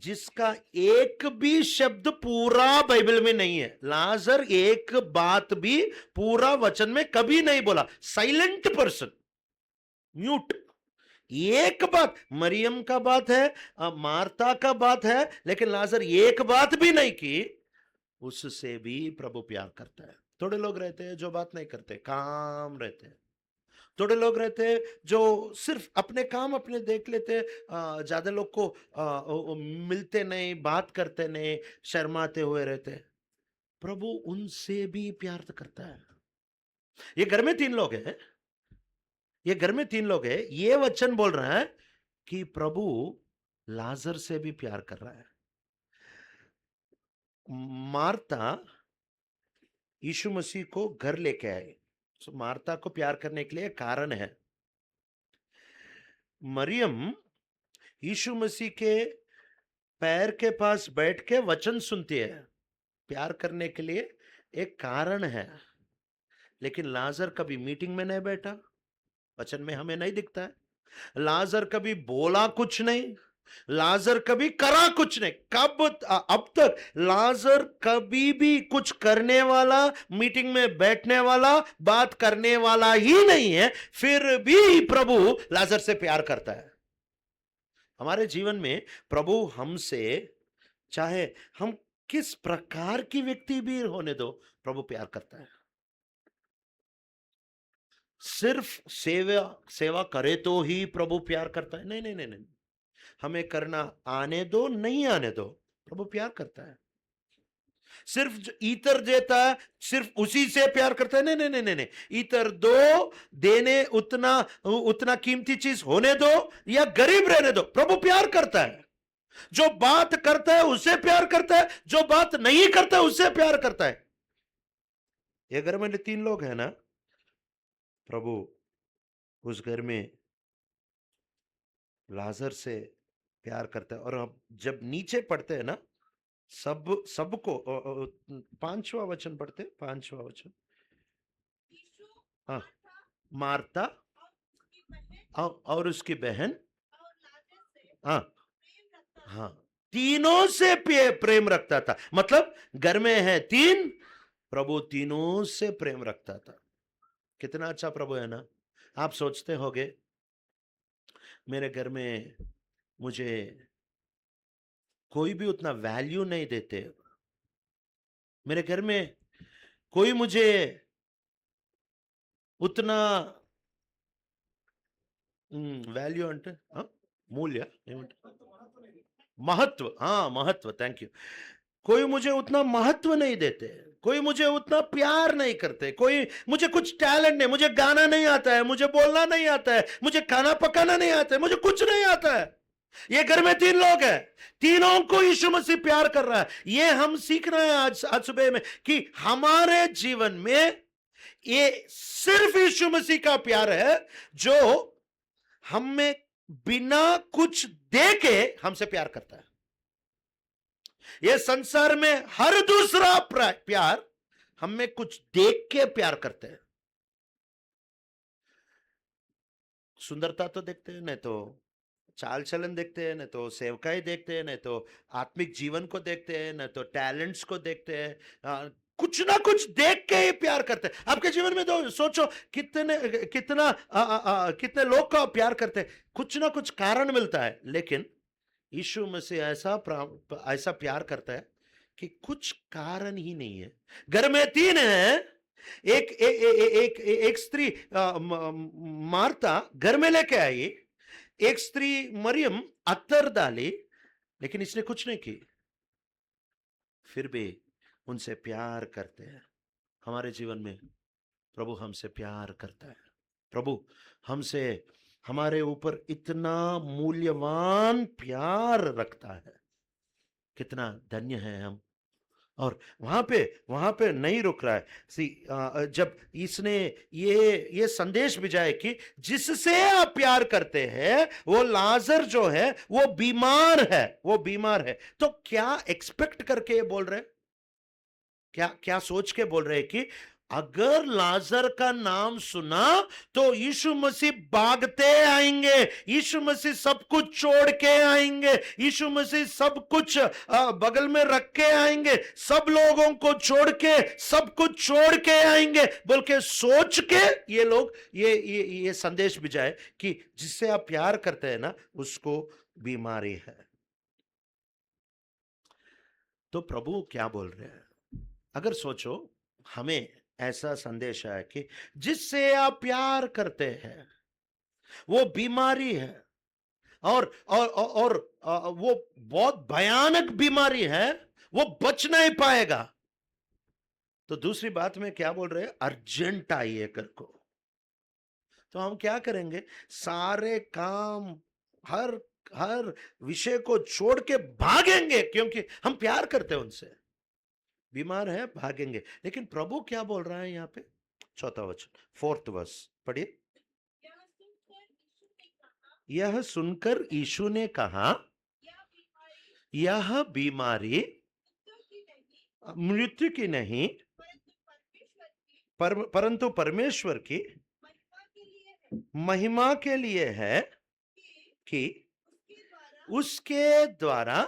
जिसका एक भी शब्द पूरा बाइबल में नहीं है। लाजर एक बात भी पूरा वचन में कभी नहीं बोला, साइलेंट पर्सन, म्यूट। एक बात मरियम का बात है, मार्ता का बात है, लेकिन लाजर एक बात भी नहीं की। उससे भी प्रभु प्यार करता है। थोड़े लोग रहते हैं जो बात नहीं करते, काम रहते हैं। थोड़े लोग रहते हैं जो सिर्फ अपने काम अपने देख लेते हैं, ज्यादा लोग को मिलते नहीं, बात करते नहीं, शर्माते हुए रहते हैं। प्रभु उनसे भी प्यार करता है। ये घर में 3 लोग हैं, ये घर में 3 लोग हैं, ये वचन बोल रहा है कि प्रभु लाजर से भी प्यार कर रहा है। मार्ता यीशु मसीह को घर लेके आए, तो मार्ता को प्यार करने के लिए कारण है। मरियम यीशु मसीह के पैर के पास बैठ के वचन सुनती है, प्यार करने के लिए एक कारण है। लेकिन लाजर कभी मीटिंग में नहीं बैठा, वचन में हमें नहीं दिखता है। लाजर कभी बोला कुछ नहीं, लाजर कभी करा कुछ नहीं। अब तक लाजर कभी भी कुछ करने वाला, मीटिंग में बैठने वाला, बात करने वाला ही नहीं है, फिर भी प्रभु लाजर से प्यार करता है। हमारे जीवन में प्रभु हमसे, चाहे हम किस प्रकार की व्यक्ति भी होने दो, प्रभु प्यार करता है। सिर्फ सेवा करे तो ही प्रभु प्यार करता है? नहीं नहीं नहीं नहीं, हमें करना आने दो, नहीं आने दो, प्रभु प्यार करता है। सिर्फ इतर देता है, सिर्फ उसी से प्यार करता है? नहीं नहीं नहीं नहीं, इतर दो, देने उतना उतना कीमती चीज होने दो या गरीब रहने दो, प्रभु प्यार करता है। जो बात करता है उससे प्यार करता है, जो बात नहीं करता है उससे प्यार करता है। ये घर में 3 लोग हैं ना, प्रभु उस घर में लाजर से प्यार करता है। और अब जब नीचे पढ़ते हैं ना, सबको 5वां वचन पढ़ते, 5वां वचन। हाँ, मार्ता और उसकी बहन, हाँ, हाँ, तीनों से प्रेम रखता था। मतलब घर में है तीन, प्रभु तीनों से प्रेम रखता था। कितना अच्छा प्रभु है ना। आप सोचते होगे मेरे घर में मुझे कोई भी उतना वैल्यू नहीं देते, मेरे घर में कोई मुझे उतना వాల్యూ అంటే मूल्य महत्व, हाँ महत्व, थैंक यू। कोई मुझे उतना महत्व नहीं देते, कोई मुझे उतना प्यार नहीं करते, कोई मुझे कुछ टैलेंट नहीं, मुझे गाना नहीं आता है, मुझे बोलना नहीं आता है, मुझे खाना पकाना नहीं आता है, मुझे कुछ नहीं आता है। ये घर में तीन लोग हैं, तीनों को यीशु मसीह प्यार कर रहा है। ये हम सीख रहे हैं आज सुबह में कि हमारे जीवन में ये सिर्फ यीशु मसीह का प्यार है जो हमें बिना कुछ दे के हमसे प्यार करता है। ये संसार में हर दूसरा प्यार हमें कुछ देख के प्यार करते हैं। सुंदरता तो देखते हैं, नहीं तो चाल चलन देखते हैं, नहीं तो सेवकाई देखते हैं, नहीं तो आत्मिक जीवन को देखते हैं, नहीं तो टैलेंट्स को देखते हैं। कुछ ना कुछ देख के ही प्यार करते हैं। आपके जीवन में तो सोचो कितने लोग का प्यार करते हैं, कुछ ना कुछ कारण मिलता है। लेकिन यीशु मसीह ऐसा प्यार करता है कि कुछ कारण ही नहीं है। घर में तीन है, एक स्त्री मार्ता घर में लेके आई, एक स्त्री मरियम अत्तर डाली, लेकिन इसने कुछ नहीं की, फिर भी उनसे प्यार करते हैं। हमारे जीवन में प्रभु हमसे प्यार करता है। प्रभु हमसे, हमारे ऊपर इतना मूल्यवान प्यार रखता है, कितना धन्य है हम। और वहां पे नहीं रुक रहा है। जब इसने ये संदेश भिजाए कि जिससे आप प्यार करते हैं वो लाजर जो है वो बीमार है, वो बीमार है, तो क्या एक्सपेक्ट करके बोल रहे, क्या सोच के बोल रहे कि अगर लाजर का नाम सुना तो यीशु मसीह भागते आएंगे, यीशु मसीह सब कुछ छोड़ के आएंगे, यीशु मसीह सब कुछ बगल में रख के आएंगे, सब लोगों को छोड़ के सब कुछ छोड़ के आएंगे बोल के सोच के ये लोग ये संदेश भिजाए कि जिससे आप प्यार करते हैं ना उसको बीमारी है। तो प्रभु क्या बोल रहे हैं? अगर सोचो हमें ऐसा संदेश है कि जिससे आप प्यार करते हैं वो बीमारी है, और वो बहुत भयानक बीमारी है, वो बच नहीं पाएगा। तो दूसरी बात में क्या बोल रहे हैं? अर्जेंट आइए कर को। तो हम क्या करेंगे? सारे काम, हर विषय को छोड़ के भागेंगे, क्योंकि हम प्यार करते हैं उनसे। बीमार है भागेंगे। लेकिन प्रभु क्या बोल रहा है यहाँ पे? चौथा वचन, 4th वर्स पढ़िए। यह सुनकर यीशु ने कहा, यह बीमारी मृत्यु की नहीं परंतु परमेश्वर की महिमा के लिए है कि उसके द्वारा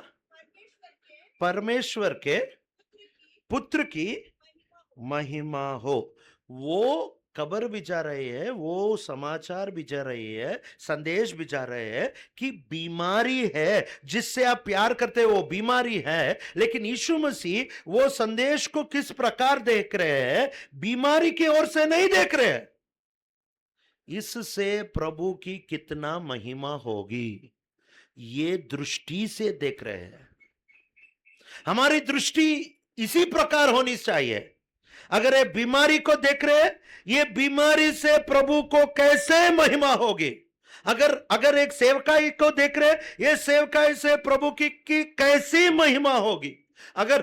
परमेश्वर के पुत्र की महिमा हो। वो खबर भिजा रहे हैं, वो समाचार भिजा रही है, संदेश भिजा रहे हैं कि बीमारी है, जिससे आप प्यार करते हैं वो बीमारी है। लेकिन यीशु मसीह वो संदेश को किस प्रकार देख रहे हैं? बीमारी की ओर से नहीं देख रहे हैं, इससे प्रभु की कितना महिमा होगी ये दृष्टि से देख रहे हैं। हमारी दृष्टि इसी प्रकार होनी चाहिए। अगर ये बीमारी को देख रहे हैं, ये बीमारी से प्रभु को कैसे महिमा होगी। अगर एक सेवकाई को देख रहे हैं, ये सेवकाई से प्रभु की कैसी महिमा होगी। अगर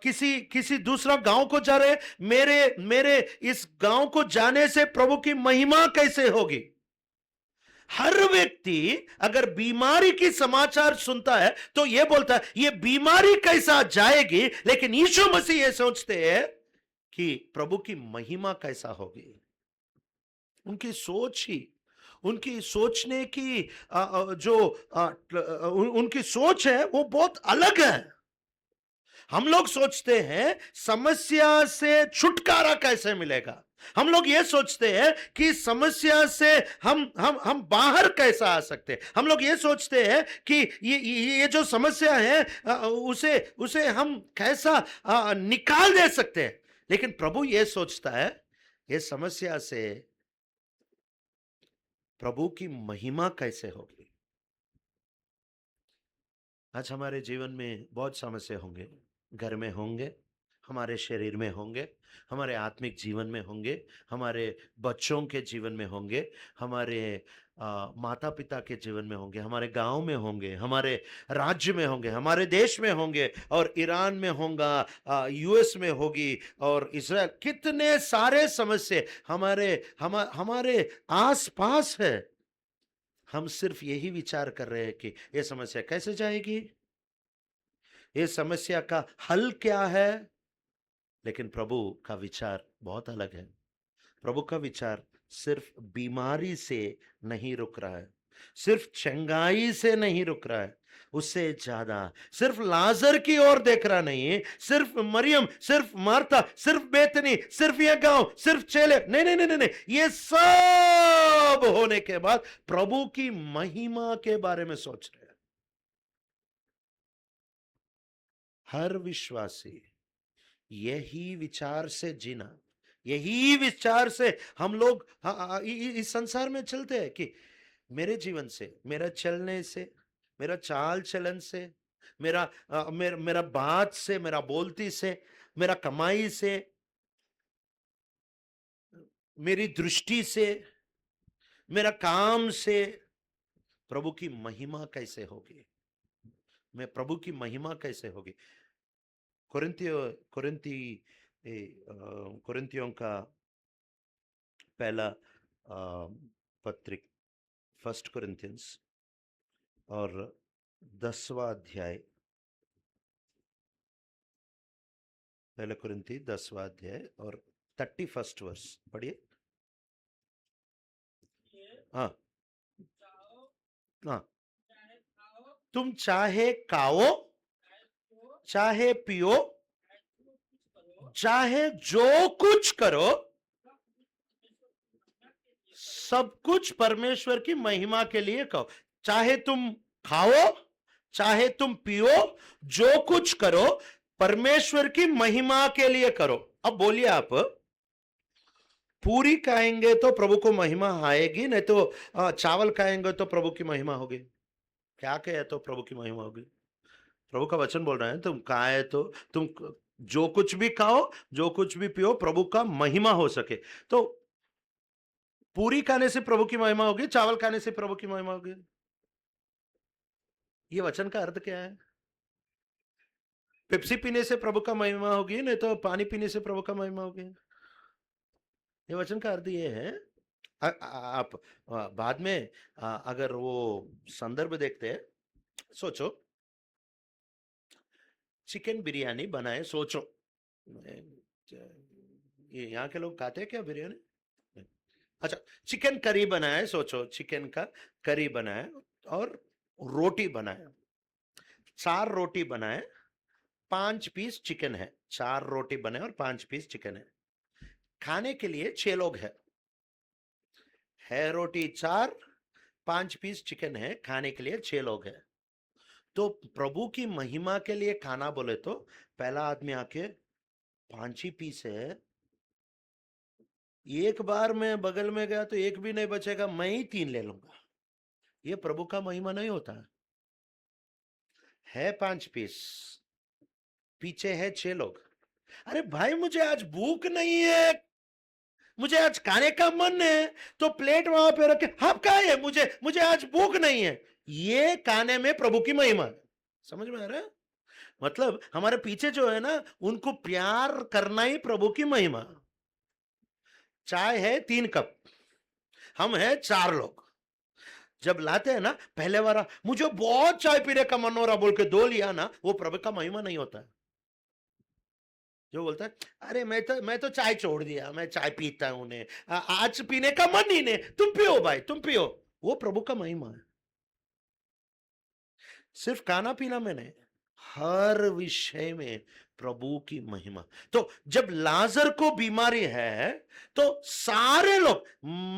किसी दूसरा गांव को जा रहे, मेरे इस गांव को जाने से प्रभु की महिमा कैसे होगी। हर व्यक्ति अगर बीमारी की समाचार सुनता है तो यह बोलता है ये बीमारी कैसा जाएगी, लेकिन यीशु मसीह ये सोचते हैं कि प्रभु की महिमा कैसा होगी। उनकी सोच ही, उनकी सोचने की जो उनकी सोच है वो बहुत अलग है। हम लोग सोचते हैं समस्या से छुटकारा कैसे मिलेगा। हम लोग ये सोचते हैं कि समस्या से हम बाहर कैसा आ सकते हैं। हम लोग ये सोचते हैं कि ये जो समस्या है उसे उसे हम कैसा निकाल दे सकते हैं। लेकिन प्रभु ये सोचता है ये समस्या से प्रभु की महिमा कैसे होगी। आज हमारे जीवन में बहुत समस्या होंगे, घर में होंगे, हमारे शरीर में होंगे, हमारे आत्मिक जीवन में होंगे, हमारे बच्चों के जीवन में होंगे, हमारे माता पिता के जीवन में होंगे, हमारे गांव में होंगे, हमारे राज्य में होंगे, हमारे देश में होंगे, और ईरान में होगा, यूएस में होगी, और इसराइल, कितने सारे समस्या हमारे आस पास है। हम सिर्फ यही विचार कर रहे हैं कि यह समस्या कैसे जाएगी, ये समस्या का हल क्या है। लेकिन प्रभु का विचार बहुत अलग है। प्रभु का विचार सिर्फ बीमारी से नहीं रुक रहा है, सिर्फ चंगाई से नहीं रुक रहा है, उससे ज्यादा सिर्फ लाजर की ओर देख रहा नहीं है, सिर्फ मरियम, सिर्फ मार्था, सिर्फ बेतनी, सिर्फ यह गांव, सिर्फ चेले, नहीं नहीं नहीं नहीं, ये सब होने के बाद प्रभु की महिमा के बारे में सोच रहे हैं। हर विश्वासी यही विचार से जीना, यही विचार से हम लोग इस संसार में चलते हैं कि मेरे जीवन से, मेरा चलने से, मेरा चाल चलन से, मेरा बात से, मेरा बोलती से, मेरा कमाई से, मेरी दृष्टि से, मेरा काम से प्रभु की महिमा कैसे होगी, मैं प्रभु की महिमा कैसे होगी। कुरिन्थियों का पहला पत्रिक, फर्स्ट कुरिन्थियंस और 10वां अध्याय, पहला कुरिन्थी 10वां अध्याय और 31 वर्ष पढ़िए। हाँ हाँ, तुम चाहे खाओ, चाहे पियो, चाहे जो कुछ करो, सब कुछ परमेश्वर की महिमा के लिए करो। चाहे तुम खाओ, चाहे तुम पियो, जो कुछ करो परमेश्वर की महिमा के लिए करो। अब बोलिए आप, पूरी खाएंगे तो प्रभु को महिमा आएगी, नहीं तो चावल खाएंगे तो प्रभु की महिमा होगी। क्या कहे तो प्रभु की महिमा होगी। प्रभु का वचन बोल रहा है तुम खाए तो तुम जो कुछ भी खाओ, जो कुछ भी पियो, प्रभु का महिमा हो सके। तो पूरी खाने से प्रभु की महिमा होगी, चावल खाने से प्रभु की महिमा होगी। ये वचन का अर्थ क्या है। पेप्सी पीने से प्रभु का महिमा होगी, नहीं तो पानी पीने से प्रभु का महिमा होगी। ये वचन का अर्थ ये है। आप बाद में अगर वो संदर्भ देखते हैं, सोचो चिकन बिरयानी बनाए, सोचो ये यहाँ के लोग खाते हैं क्या बिरयानी। अच्छा, चिकन करी बनाए, सोचो चिकन का करी बनाए और रोटी बनाए, 4 रोटी बनाए, 5 पीस चिकन है, 4 रोटी बने और 5 पीस चिकन है। खाने के लिए 6 लोग है रोटी 4, 5 पीस चिकन है, खाने के लिए 6 लोग हैं। तो प्रभु की महिमा के लिए खाना बोले तो पहला आदमी आके 5 ही पीस है, एक बार मैं बगल में गया तो एक भी नहीं बचेगा, मैं ही 3 ले लूंगा। ये प्रभु का महिमा नहीं होता है। 5 पीस, पीछे है 6 लोग। अरे भाई मुझे आज भूख नहीं है, मुझे आज खाने का मन है, तो प्लेट वहां पे रखे, हाँ खाए है, मुझे आज भूख नहीं है। ये खाने में प्रभु की महिमा है। समझ में आ रहा है। मतलब हमारे पीछे जो है ना, उनको प्यार करना ही प्रभु की महिमा। चाय है 3 कप, हम है 4 लोग, जब लाते हैं ना पहले वाला, मुझे बहुत चाय पीने का मन हो रहा बोल के 2 लिया ना, वो प्रभु का महिमा नहीं होता है। जो बोलता है अरे मैं तो चाय छोड़ दिया, मैं चाय पीता हूं ने, आज पीने का मन ही नहीं, तुम पियो भाई तुम पियो। वो प्रभु का महिमा है। सिर्फ खाना पीना में नहीं, हर विषय में प्रभु की महिमा। तो जब लाजर को बीमारी है तो सारे लोग,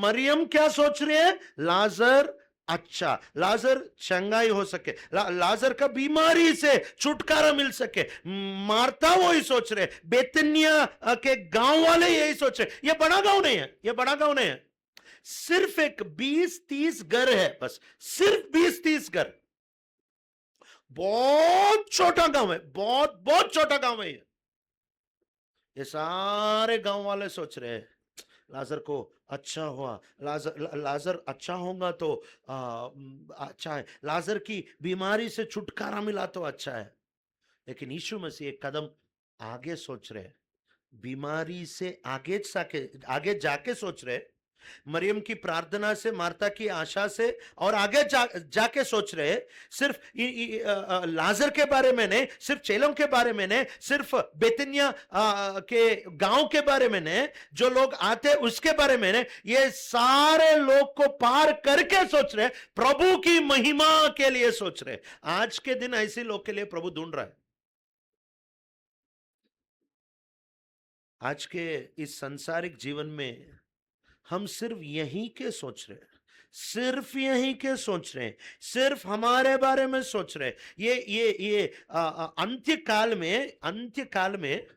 मरियम क्या सोच रहे हैं, लाजर अच्छा, लाजर चंगाई हो सके, लाजर का बीमारी से छुटकारा मिल सके। मार्था वो ही सोच रहे, बेतनिया के गांव वाले यही सोच रहे। ये बड़ा गांव नहीं है, ये बड़ा गांव नहीं है, सिर्फ एक 20-30 घर है बस, सिर्फ 20-30 घर, बहुत छोटा गांव है, बहुत बहुत छोटा गांव है ये सारे गांव वाले सोच रहे हैं लाजर को अच्छा हुआ, लाजर अच्छा होगा तो अच्छा है, लाजर की बीमारी से छुटकारा मिला तो अच्छा है। लेकिन यीशु मसीह एक कदम आगे सोच रहे हैं, बीमारी से आगे जाके सोच रहे हैं, मरियम की प्रार्थना से, मार्ता की आशा से, और आगे जाके सोच रहे, सिर्फ लाजर के बारे में नहीं, सिर्फ चेलों के बारे में नहीं, सिर्फ बेतनिया के गांव के बारे में नहीं, जो लोग आते उसके बारे में नहीं, ये सारे लोग को पार करके सोच रहे, प्रभु की महिमा के लिए सोच रहे। आज के दिन ऐसे लोग के लिए प्रभु ढूंढ रहा है। आज के इस संसारिक जीवन में हम सिर्फ यहीं के सोच रहे हैं, सिर्फ यहीं के सोच रहे हैं, सिर्फ हमारे बारे में सोच रहे हैं। ये अंत्य काल में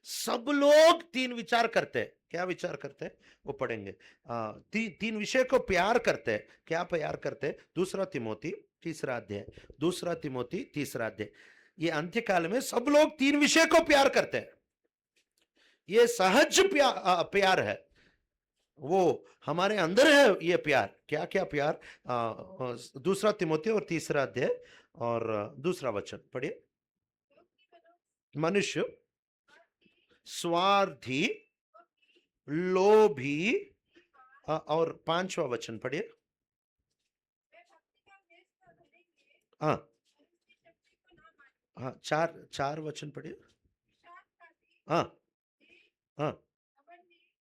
सब लोग तीन विचार करते हैं। क्या विचार करते हैं वो पढ़ेंगे। तीन विषय को प्यार करते हैं। क्या प्यार करते हैं? दूसरा तिमोथी तीसरा अध्याय, दूसरा तिमोथी तीसरा अध्याय। ये अंत्य काल में सब लोग तीन विषय को प्यार करते हैं। ये सहज प्यार है, वो हमारे अंदर है ये प्यार। क्या क्या प्यार? दूसरा तिमोथी और तीसरा अध्याय और दूसरा वचन पढ़िए। मनुष्य स्वार्थी, लोभी, और पांचवा वचन पढ़िए। हाँ हाँ, चार वचन पढ़िए। हाँ हाँ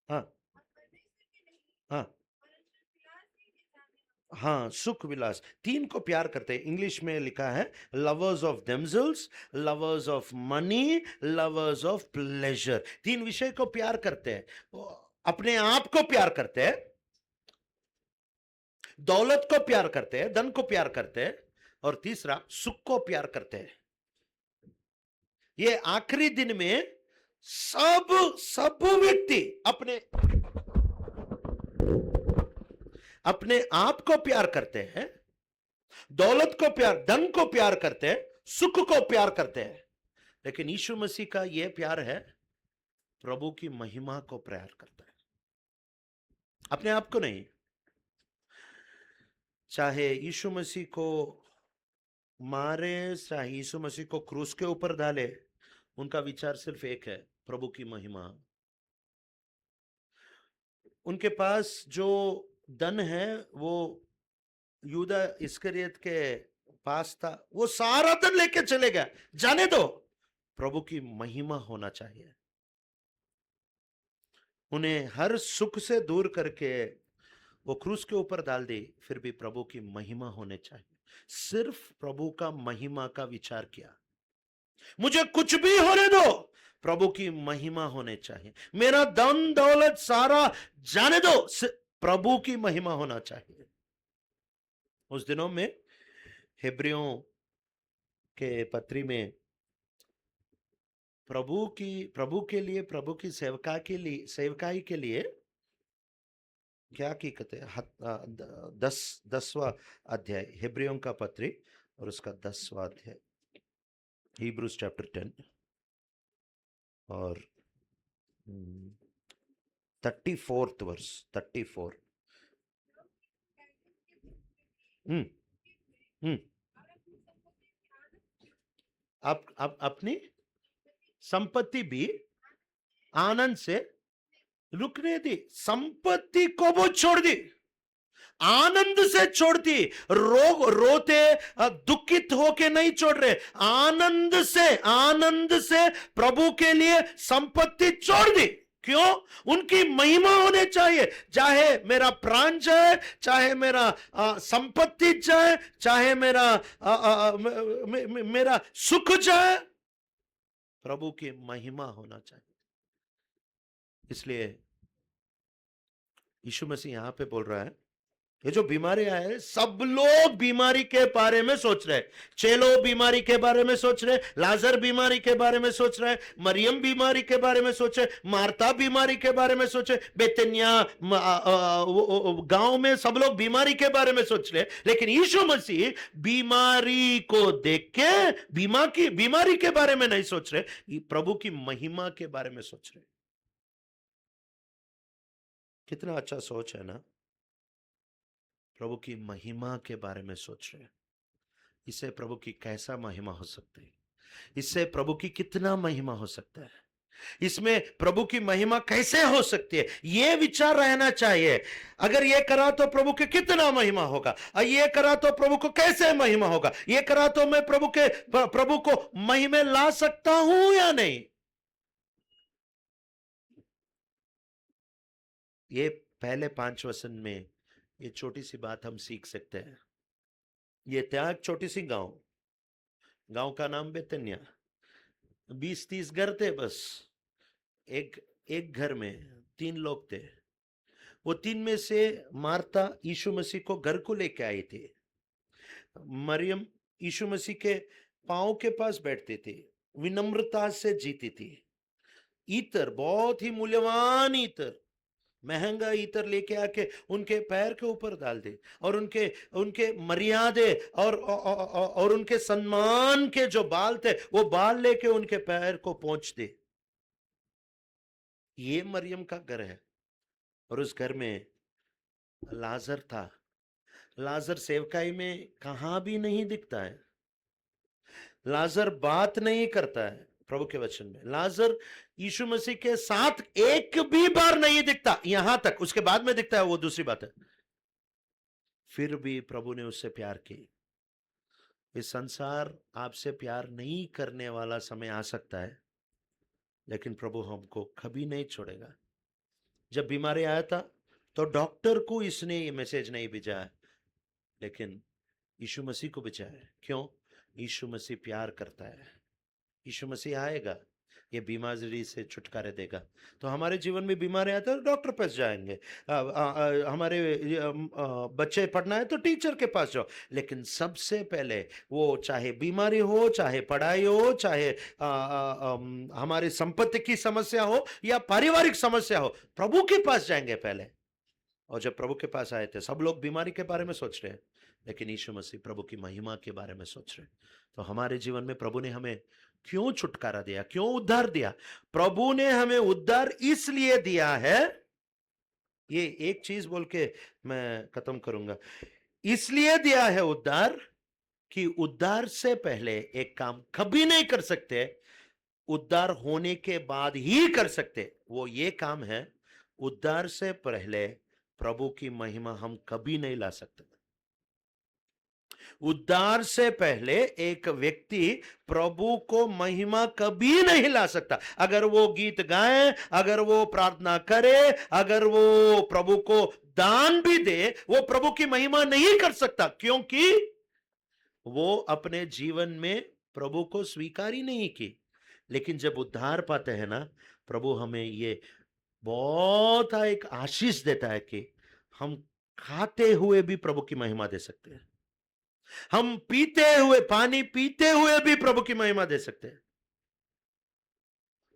हाँ हाँ हाँ, सुख विलास। तीन को प्यार करते हैं। इंग्लिश में लिखा है lovers of themselves, lovers of money, lovers of pleasure. तीन विषय को प्यार करते हैं। अपने आप को प्यार करते हैं, दौलत को प्यार करते हैं, धन को प्यार करते हैं, और तीसरा सुख को प्यार करते हैं। ये आखिरी दिन में सब व्यक्ति अपने आप को प्यार करते हैं, दौलत को प्यार, धन को प्यार करते हैं, सुख को प्यार करते हैं। लेकिन यीशु मसीह का यह प्यार है, प्रभु की महिमा को प्यार करता है, अपने आप को नहीं। चाहे यीशु मसीह को मारे, चाहे यीशु मसीह को क्रूस के ऊपर डाले, उनका विचार सिर्फ एक है, प्रभु की महिमा। उनके पास जो धन है वो यूदा इस्करियत के पास था, वो सारा धन लेके चले गया, जाने दो, प्रभु की महिमा होना चाहिए। उन्हें हर सुख से दूर करके वो क्रूस के ऊपर डाल दी, फिर भी प्रभु की महिमा होने चाहिए। सिर्फ प्रभु का महिमा का विचार किया। मुझे कुछ भी होने दो, प्रभु की महिमा होने चाहिए। मेरा धन दौलत सारा जाने दो, प्रभु की महिमा होना चाहिए। उस दिनों में हिब्रियों के पत्री में प्रभु के लिए, प्रभु की सेवकाई के लिए क्या की कहते हैं, 10वां अध्याय हिब्रियों का पत्री और उसका 10वां अध्याय, Hebrews chapter 10 और 34th वर्स, 34। आप अपनी संपत्ति भी आनंद से रुकने दी। संपत्ति को वो छोड़ दी, आनंद से छोड़ती, रोते दुखित होके नहीं छोड़ रहे, आनंद से प्रभु के लिए संपत्ति छोड़ दी। क्यों? उनकी महिमा होने चाहिए। चाहे मेरा प्राण जाए, चाहे मेरा संपत्ति जाए, चाहे मेरा सुख जाए, प्रभु की महिमा होना चाहिए। इसलिए यीशु मसीह यहां पे बोल रहा है, ये जो बीमारी आए, सब लोग बीमारी के बारे में सोच रहे, चेलो बीमारी के बारे में सोच रहे, लाजर बीमारी के बारे में सोच रहे, मरियम बीमारी के बारे में सोचे, मार्ता बीमारी के बारे में सोचे, बेतनिया गांव में सब लोग बीमारी के बारे में सोच रहे। लेकिन यीशु मसीह बीमारी को देख के बीमारी के बारे में नहीं सोच रहे, प्रभु की महिमा के बारे में सोच रहे। कितना अच्छा सोच है ना। प्रभु की महिमा के बारे में सोच रहे हैं। इससे प्रभु की कैसा महिमा हो सकती है, इससे प्रभु की कितना महिमा हो सकता है, इसमें प्रभु की महिमा कैसे हो सकती है, यह विचार रहना चाहिए। अगर ये करा तो प्रभु के कितना महिमा होगा, ये करा तो प्रभु को कैसे महिमा होगा, ये करा तो मैं प्रभु को महिमा ला सकता हूं या नहीं। ये पहले 5 वचन में ये छोटी सी बात हम सीख सकते हैं। ये त्याग छोटी सी गांव का नाम बेतनिया, 20-30 घर थे बस। एक घर में 3 लोग थे। वो 3 में से मार्ता यीशु मसीह को घर को लेके आई थी। मरियम यीशु मसीह के पांव के पास बैठती थी, विनम्रता से जीती थी। इतर, बहुत ही मूल्यवान इतर, महंगा इतर लेके आके उनके पैर के ऊपर डाल दे, और उनके मर्यादे और उनके सम्मान के जो बाल थे, वो बाल लेके उनके पैर को पोंछ दे। ये मरियम का घर है। और उस घर में लाजर था। लाजर सेवकाई में कहां भी नहीं दिखता है। लाजर बात नहीं करता है प्रभु के वचन में। लाजर यीशु मसीह के साथ एक भी बार नहीं दिखता, यहां तक उसके बाद में दिखता है, वो दूसरी बात है। फिर भी प्रभु ने उससे प्यार की। इस संसार आपसे प्यार नहीं करने वाला समय आ सकता है, लेकिन प्रभु हमको कभी नहीं छोड़ेगा। जब बीमारी आया था तो डॉक्टर को इसने ये मैसेज नहीं भेजा है, लेकिन यीशु मसीह को भेजा है। क्यों? यीशु मसीह प्यार करता है। यीशु मसीह आएगा, ये बीमारी से छुटकारे देगा। तो हमारे जीवन में बीमारी आए तो डॉक्टर पास जाएंगे, हमारे बच्चे पढ़ना है तो टीचर के पास जाओ। लेकिन सबसे पहले वो, चाहे बीमारी हो, चाहे पढ़ाई हो, चाहे हमारी संपत्ति की समस्या हो या पारिवारिक समस्या हो, प्रभु के पास जाएंगे पहले। और जब प्रभु के पास आए थे, सब लोग बीमारी के बारे में सोच रहे हैं, लेकिन यीशु मसीह प्रभु की महिमा के बारे में सोच रहे हैं। तो हमारे जीवन में प्रभु ने हमें क्यों छुटकारा दिया, क्यों उद्धार दिया? प्रभु ने हमें उद्धार इसलिए दिया है, ये एक चीज बोल के मैं खत्म करूंगा। इसलिए दिया है उद्धार कि उद्धार से पहले एक काम कभी नहीं कर सकते, उद्धार होने के बाद ही कर सकते। वो ये काम है, उद्धार से पहले प्रभु की महिमा हम कभी नहीं ला सकते। उद्धार से पहले एक व्यक्ति प्रभु को महिमा कभी नहीं ला सकता। अगर वो गीत गाए, अगर वो प्रार्थना करे, अगर वो प्रभु को दान भी दे, वो प्रभु की महिमा नहीं कर सकता, क्योंकि वो अपने जीवन में प्रभु को स्वीकार ही नहीं की। लेकिन जब उद्धार पाते हैं ना, प्रभु हमें ये बहुत एक आशीष देता है कि हम खाते हुए भी प्रभु की महिमा दे सकते हैं, हम पीते हुए, पानी पीते हुए भी प्रभु की महिमा दे सकते हैं,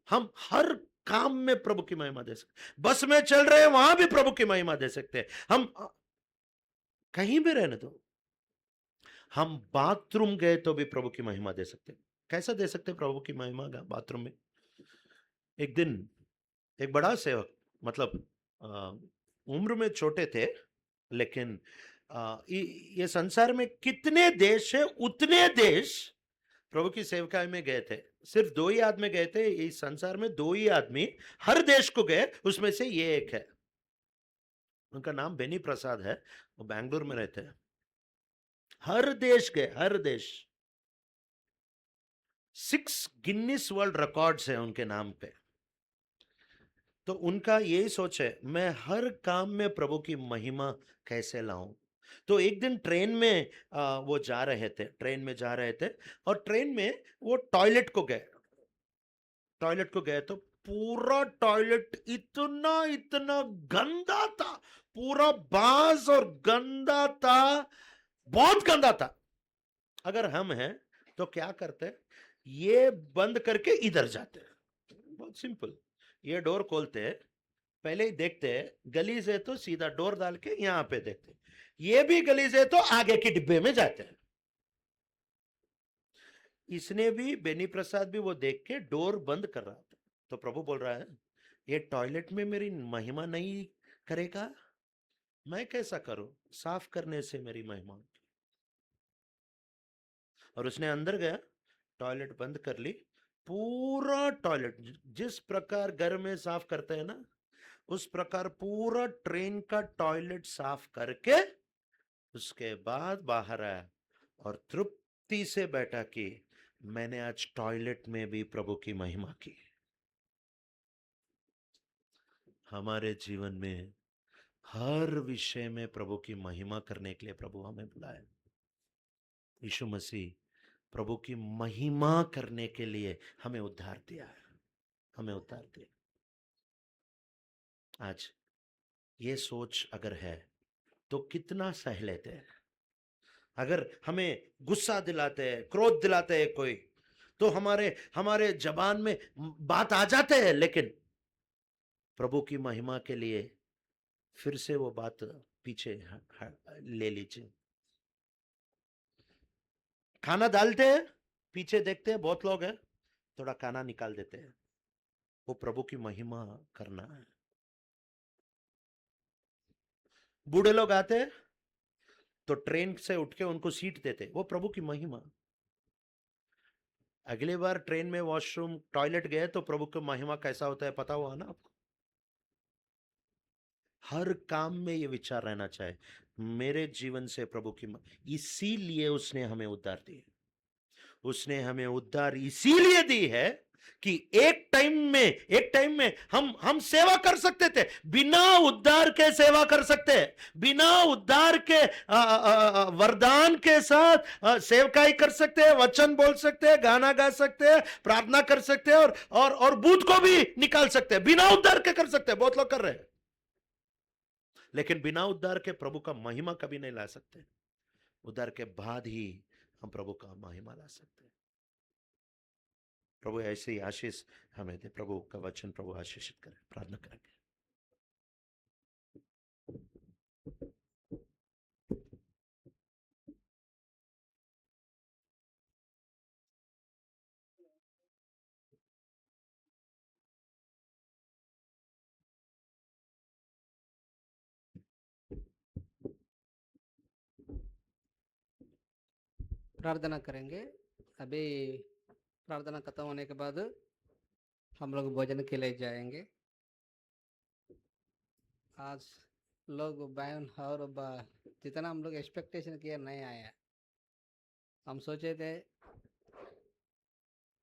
हम हर काम में प्रभु की महिमा दे सकते हैं, बस में चल रहे हैं वहां भी प्रभु की महिमा दे सकते हैं, हम कहीं भी रहने दो, हम बाथरूम गए तो भी प्रभु की महिमा दे सकते हैं। कैसा दे सकते हैं प्रभु की महिमा बाथरूम में? एक दिन एक बड़ा सेवक, मतलब उम्र में छोटे थे, लेकिन ये संसार में कितने देश है, उतने देश प्रभु की सेवकाई में गए थे। सिर्फ 2 ही आदमी गए थे इस संसार में, 2 ही आदमी हर देश को गए, उसमें से ये एक है। उनका नाम बेनी प्रसाद है, वो बैंगलोर में रहते हैं। हर देश गए, हर देश। 6 गिनीज वर्ल्ड रिकॉर्ड्स है उनके नाम पे। तो उनका यही सोच है, मैं हर काम में प्रभु की महिमा कैसे लाऊं। तो एक दिन ट्रेन में वो जा रहे थे, ट्रेन में जा रहे थे, और ट्रेन में वो टॉयलेट को गए तो पूरा टॉयलेट इतना इतना गंदा था, पूरा बांस और गंदा था, बहुत गंदा था। अगर हम हैं तो क्या करते, ये बंद करके इधर जाते, बहुत सिंपल। ये डोर खोलते, पहले ही देखते हैं, गली से तो सीधा डोर डाल के यहां पे देखते, ये भी गली से तो आगे के डिब्बे में जाते हैं। इसने भी, बेनी प्रसाद भी वो देख के डोर बंद कर रहा था। तो प्रभु बोल रहा है, ये टॉयलेट में मेरी महिमा नहीं करेगा, मैं कैसा करूं, साफ करने से मेरी महिमा। और उसने अंदर गया, टॉयलेट बंद कर ली, पूरा टॉयलेट जिस प्रकार घर में साफ करते हैं ना, उस प्रकार पूरा ट्रेन का टॉयलेट साफ करके उसके बाद बाहर आया और तृप्ति से बैठा कि मैंने आज टॉयलेट में भी प्रभु की महिमा की। हमारे जीवन में हर विषय में प्रभु की महिमा करने के लिए प्रभु हमें बुलाए। यीशु मसीह प्रभु की महिमा करने के लिए हमें उद्धार दिया है, हमें उद्धार दिया। आज ये सोच अगर है तो कितना सह लेते हैं। अगर हमें गुस्सा दिलाते हैं, क्रोध दिलाते हैं कोई, तो हमारे हमारे जबान में बात आ जाते हैं, लेकिन प्रभु की महिमा के लिए फिर से वो बात पीछे ले लीजिए। खाना डालते हैं, पीछे देखते हैं बहुत लोग हैं, थोड़ा खाना निकाल देते हैं, वो प्रभु की महिमा करना है। बूढ़े लोग आते हैं तो ट्रेन से उठ के उनको सीट देते, वो प्रभु की महिमा। अगली बार ट्रेन में वॉशरूम टॉयलेट गए तो प्रभु की महिमा कैसा होता है पता हुआ ना आपको। हर काम में ये विचार रहना चाहिए, मेरे जीवन से प्रभु की इसीलिए उसने हमें उद्धार दी, उसने हमें उद्धार इसीलिए दी है कि एक टाइम में हम सेवा कर सकते थे, बिना उद्धार के सेवा कर सकते हैं, बिना उद्धार के वरदान के साथ सेवकाई कर सकते हैं, वचन बोल सकते हैं, गाना गा सकते हैं, प्रार्थना कर सकते हैं, और भूत को भी निकाल सकते हैं, बिना उद्धार के कर सकते हैं, बहुत लोग कर रहे हैं। लेकिन बिना उद्धार के प्रभु का महिमा कभी नहीं ला सकते, उद्धार के बाद ही हम प्रभु का महिमा ला सकते हैं। प्रभु ऐसे ही आशीष हमें दे, प्रभु का वचन प्रभु आशीषित करे। प्रार्थना करेंगे। प्रार्थना करेंगे। अभी प्रार्थना खत्म होने के बाद हम लोग भोजन के लिए जाएंगे। आज लोग बहन और जितना हम लोग एक्सपेक्टेशन किया नहीं आया। हम सोचे थे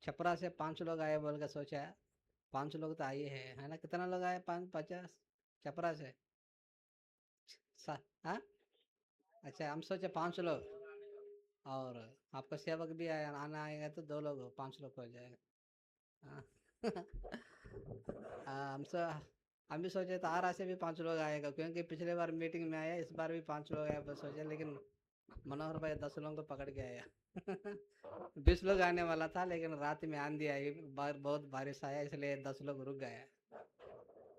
छपरा से 5 लोग आए बोल के सोचा, 5 लोग तो आए हैं, है ना? कितना लोग आए? 550 छपरा से। हाँ, अच्छा, हम सोचे 5 लोग, और आपका सेवक भी आया, आना आएगा तो 2 लोग, 5 लोग हो जाएगा। हाँ। हम भी सोचे तो आरा से भी 5 लोग आएगा, क्योंकि पिछले बार मीटिंग में आया, इस बार भी 5 लोग आए बस सोचे, लेकिन मनोहर भाई 10 लोगों को पकड़ के आया। 20 लोग आने वाला था, लेकिन रात में आंधी आई, बहुत बारिश आया, इसलिए 10 लोग रुक गए।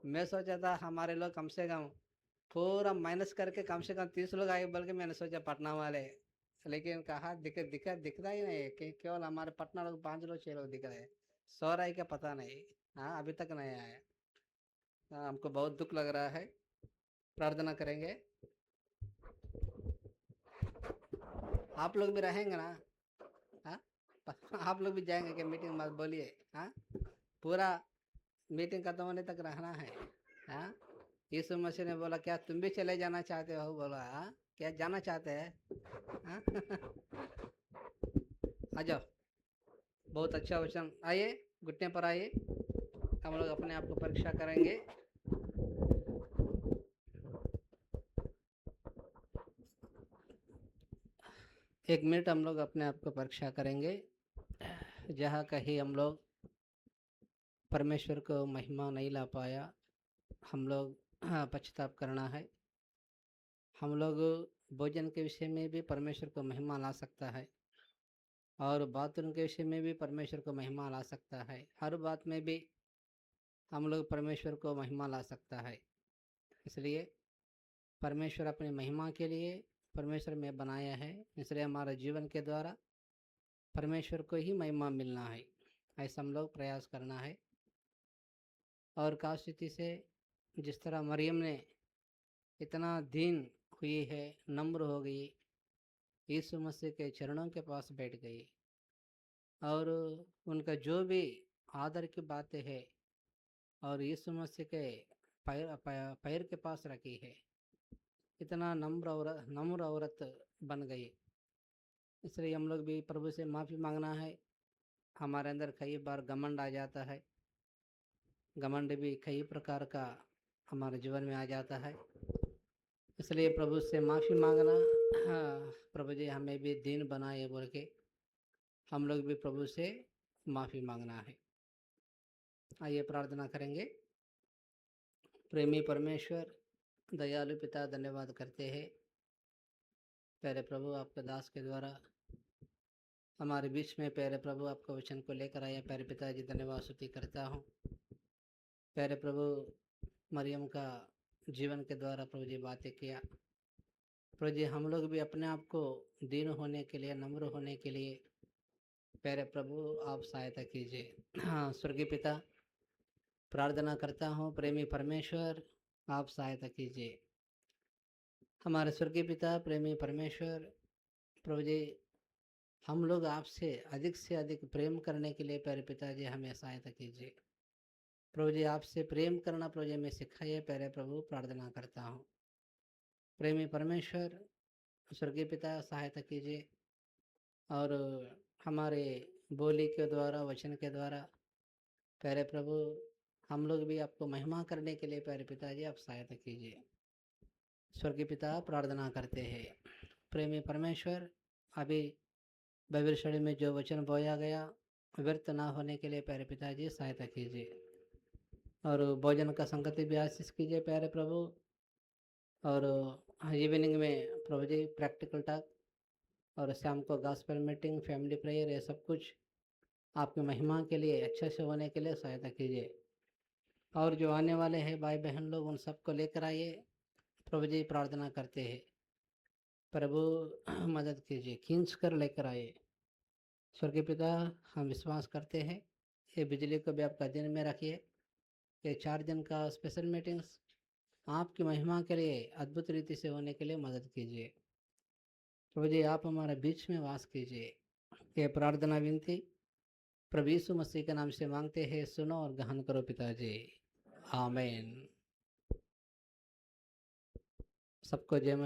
मैं सोचा था हमारे लोग कम से कम पूरा माइनस करके कम से कम 30 लोग आए, बल्कि मैंने सोचा पटना वाले, लेकिन कहा दिखता ही नहीं कि केवल हमारे पटना लोग 5 लोग 6 लोग दिख रहे हैं। सो रहा है क्या पता नहीं। हाँ, अभी तक नहीं आया। हाँ, हमको बहुत दुख लग रहा है। प्रार्थना करेंगे। आप लोग भी रहेंगे ना? हाँ, आप लोग भी जाएंगे क्या मीटिंग में? बोलिए। हाँ, पूरा मीटिंग खत्म होने तक रहना है। हाँ, यीशु मसीह ने बोला, क्या तुम भी चले जाना चाहते हो? बोला, हाँ, क्या जाना चाहते हैं? हाँ? आ जाओ, बहुत अच्छा वचन। आइए, घुटने पर आइए, हम लोग अपने आप को परीक्षा करेंगे। एक मिनट हम लोग अपने आप को परीक्षा करेंगे। जहाँ कहीं हम लोग परमेश्वर को महिमा नहीं ला पाया, हम लोग पश्चाताप करना है। हम लोग भोजन के विषय में भी परमेश्वर को महिमा ला सकता है, और बाथरूम के विषय में भी परमेश्वर को महिमा ला सकता है। हर बात में भी हम लोग परमेश्वर को महिमा ला सकता है। इसलिए परमेश्वर अपनी महिमा के लिए परमेश्वर में बनाया है, इसलिए हमारे जीवन के द्वारा परमेश्वर को ही महिमा मिलना है, ऐसा हम लोग प्रयास करना है। और खास स्थिति से जिस तरह मरियम ने इतना दीन हुई है, नम्र हो गई, यीशु मसीह के चरणों के पास बैठ गई, और उनका जो भी आदर की बातें है और यीशु मसीह के पैर के पास रखी है, इतना नम्र औरत बन गई। इसलिए हम लोग भी प्रभु से माफ़ी मांगना है। हमारे अंदर कई बार घमंड आ जाता है, घमंड भी कई प्रकार का हमारे जीवन में आ जाता है। इसलिए प्रभु से माफ़ी मांगना, हाँ, प्रभु जी हमें भी दीन बनाए बोल के हम लोग भी प्रभु से माफ़ी मांगना है। आइए प्रार्थना करेंगे। प्रेमी परमेश्वर, दयालु पिता, धन्यवाद करते हैं प्यारे प्रभु, आपके दास के द्वारा हमारे बीच में प्यारे प्रभु आपका वचन को लेकर आया। प्यारे पिताजी, धन्यवाद स्तुति करता हूँ। प्यारे प्रभु, मरियम का जीवन के द्वारा प्रभु जी बातें किया। प्रभु जी, हम लोग भी अपने आप को दीन होने के लिए, नम्र होने के लिए प्यारे प्रभु आप सहायता कीजिए। हाँ, स्वर्गीय पिता, प्रार्थना करता हूँ प्रेमी परमेश्वर आप सहायता कीजिए। हमारे स्वर्गीय पिता, प्रेमी परमेश्वर, प्रभु जी हम लोग आपसे अधिक से अधिक प्रेम करने के लिए प्यारे पिताजी हमें सहायता कीजिए। प्रभु जी आपसे प्रेम करना प्रभु जी में सिखाइए प्यारे प्रभु, प्रार्थना करता हूँ। प्रेमी परमेश्वर, स्वर्गीय पिता सहायता कीजिए, और हमारे बोली के द्वारा, वचन के द्वारा प्यारे प्रभु हम लोग भी आपको महिमा करने के लिए प्यारे पिताजी आप सहायता कीजिए। स्वर्गीय पिता, प्रार्थना करते हैं प्रेमी परमेश्वर, अभी बाइबल स्टडी में जो वचन बोया गया व्यर्थ ना होने के लिए प्यारे पिताजी सहायता कीजिए, और भोजन का संगति भी आशीष कीजिए प्यारे प्रभु। और इवनिंग में प्रभु जी प्रैक्टिकल टॉक, और शाम को गॉस्पेल मीटिंग, फैमिली प्रेयर, ये सब कुछ आपकी महिमा के लिए अच्छे से होने के लिए सहायता कीजिए। और जो आने वाले हैं भाई बहन लोग, उन सबको लेकर आइए प्रभु जी, प्रार्थना करते हैं प्रभु मदद कीजिए, खींच कर लेकर आइए। स्वर्गीय पिता, हम विश्वास करते हैं ये बिजली को भी आपका दिन में रखिए। ये 4 दिन का स्पेशल मीटिंग्स आपकी महिमा के लिए अद्भुत रीति से होने के लिए मदद कीजिए। प्रभु जी आप हमारे बीच में वास कीजिए। ये प्रार्थना विनती प्रभु यीशु मसीह के नाम से मांगते हैं, सुनो और ग्रहण करो पिताजी, आमीन। सबको जय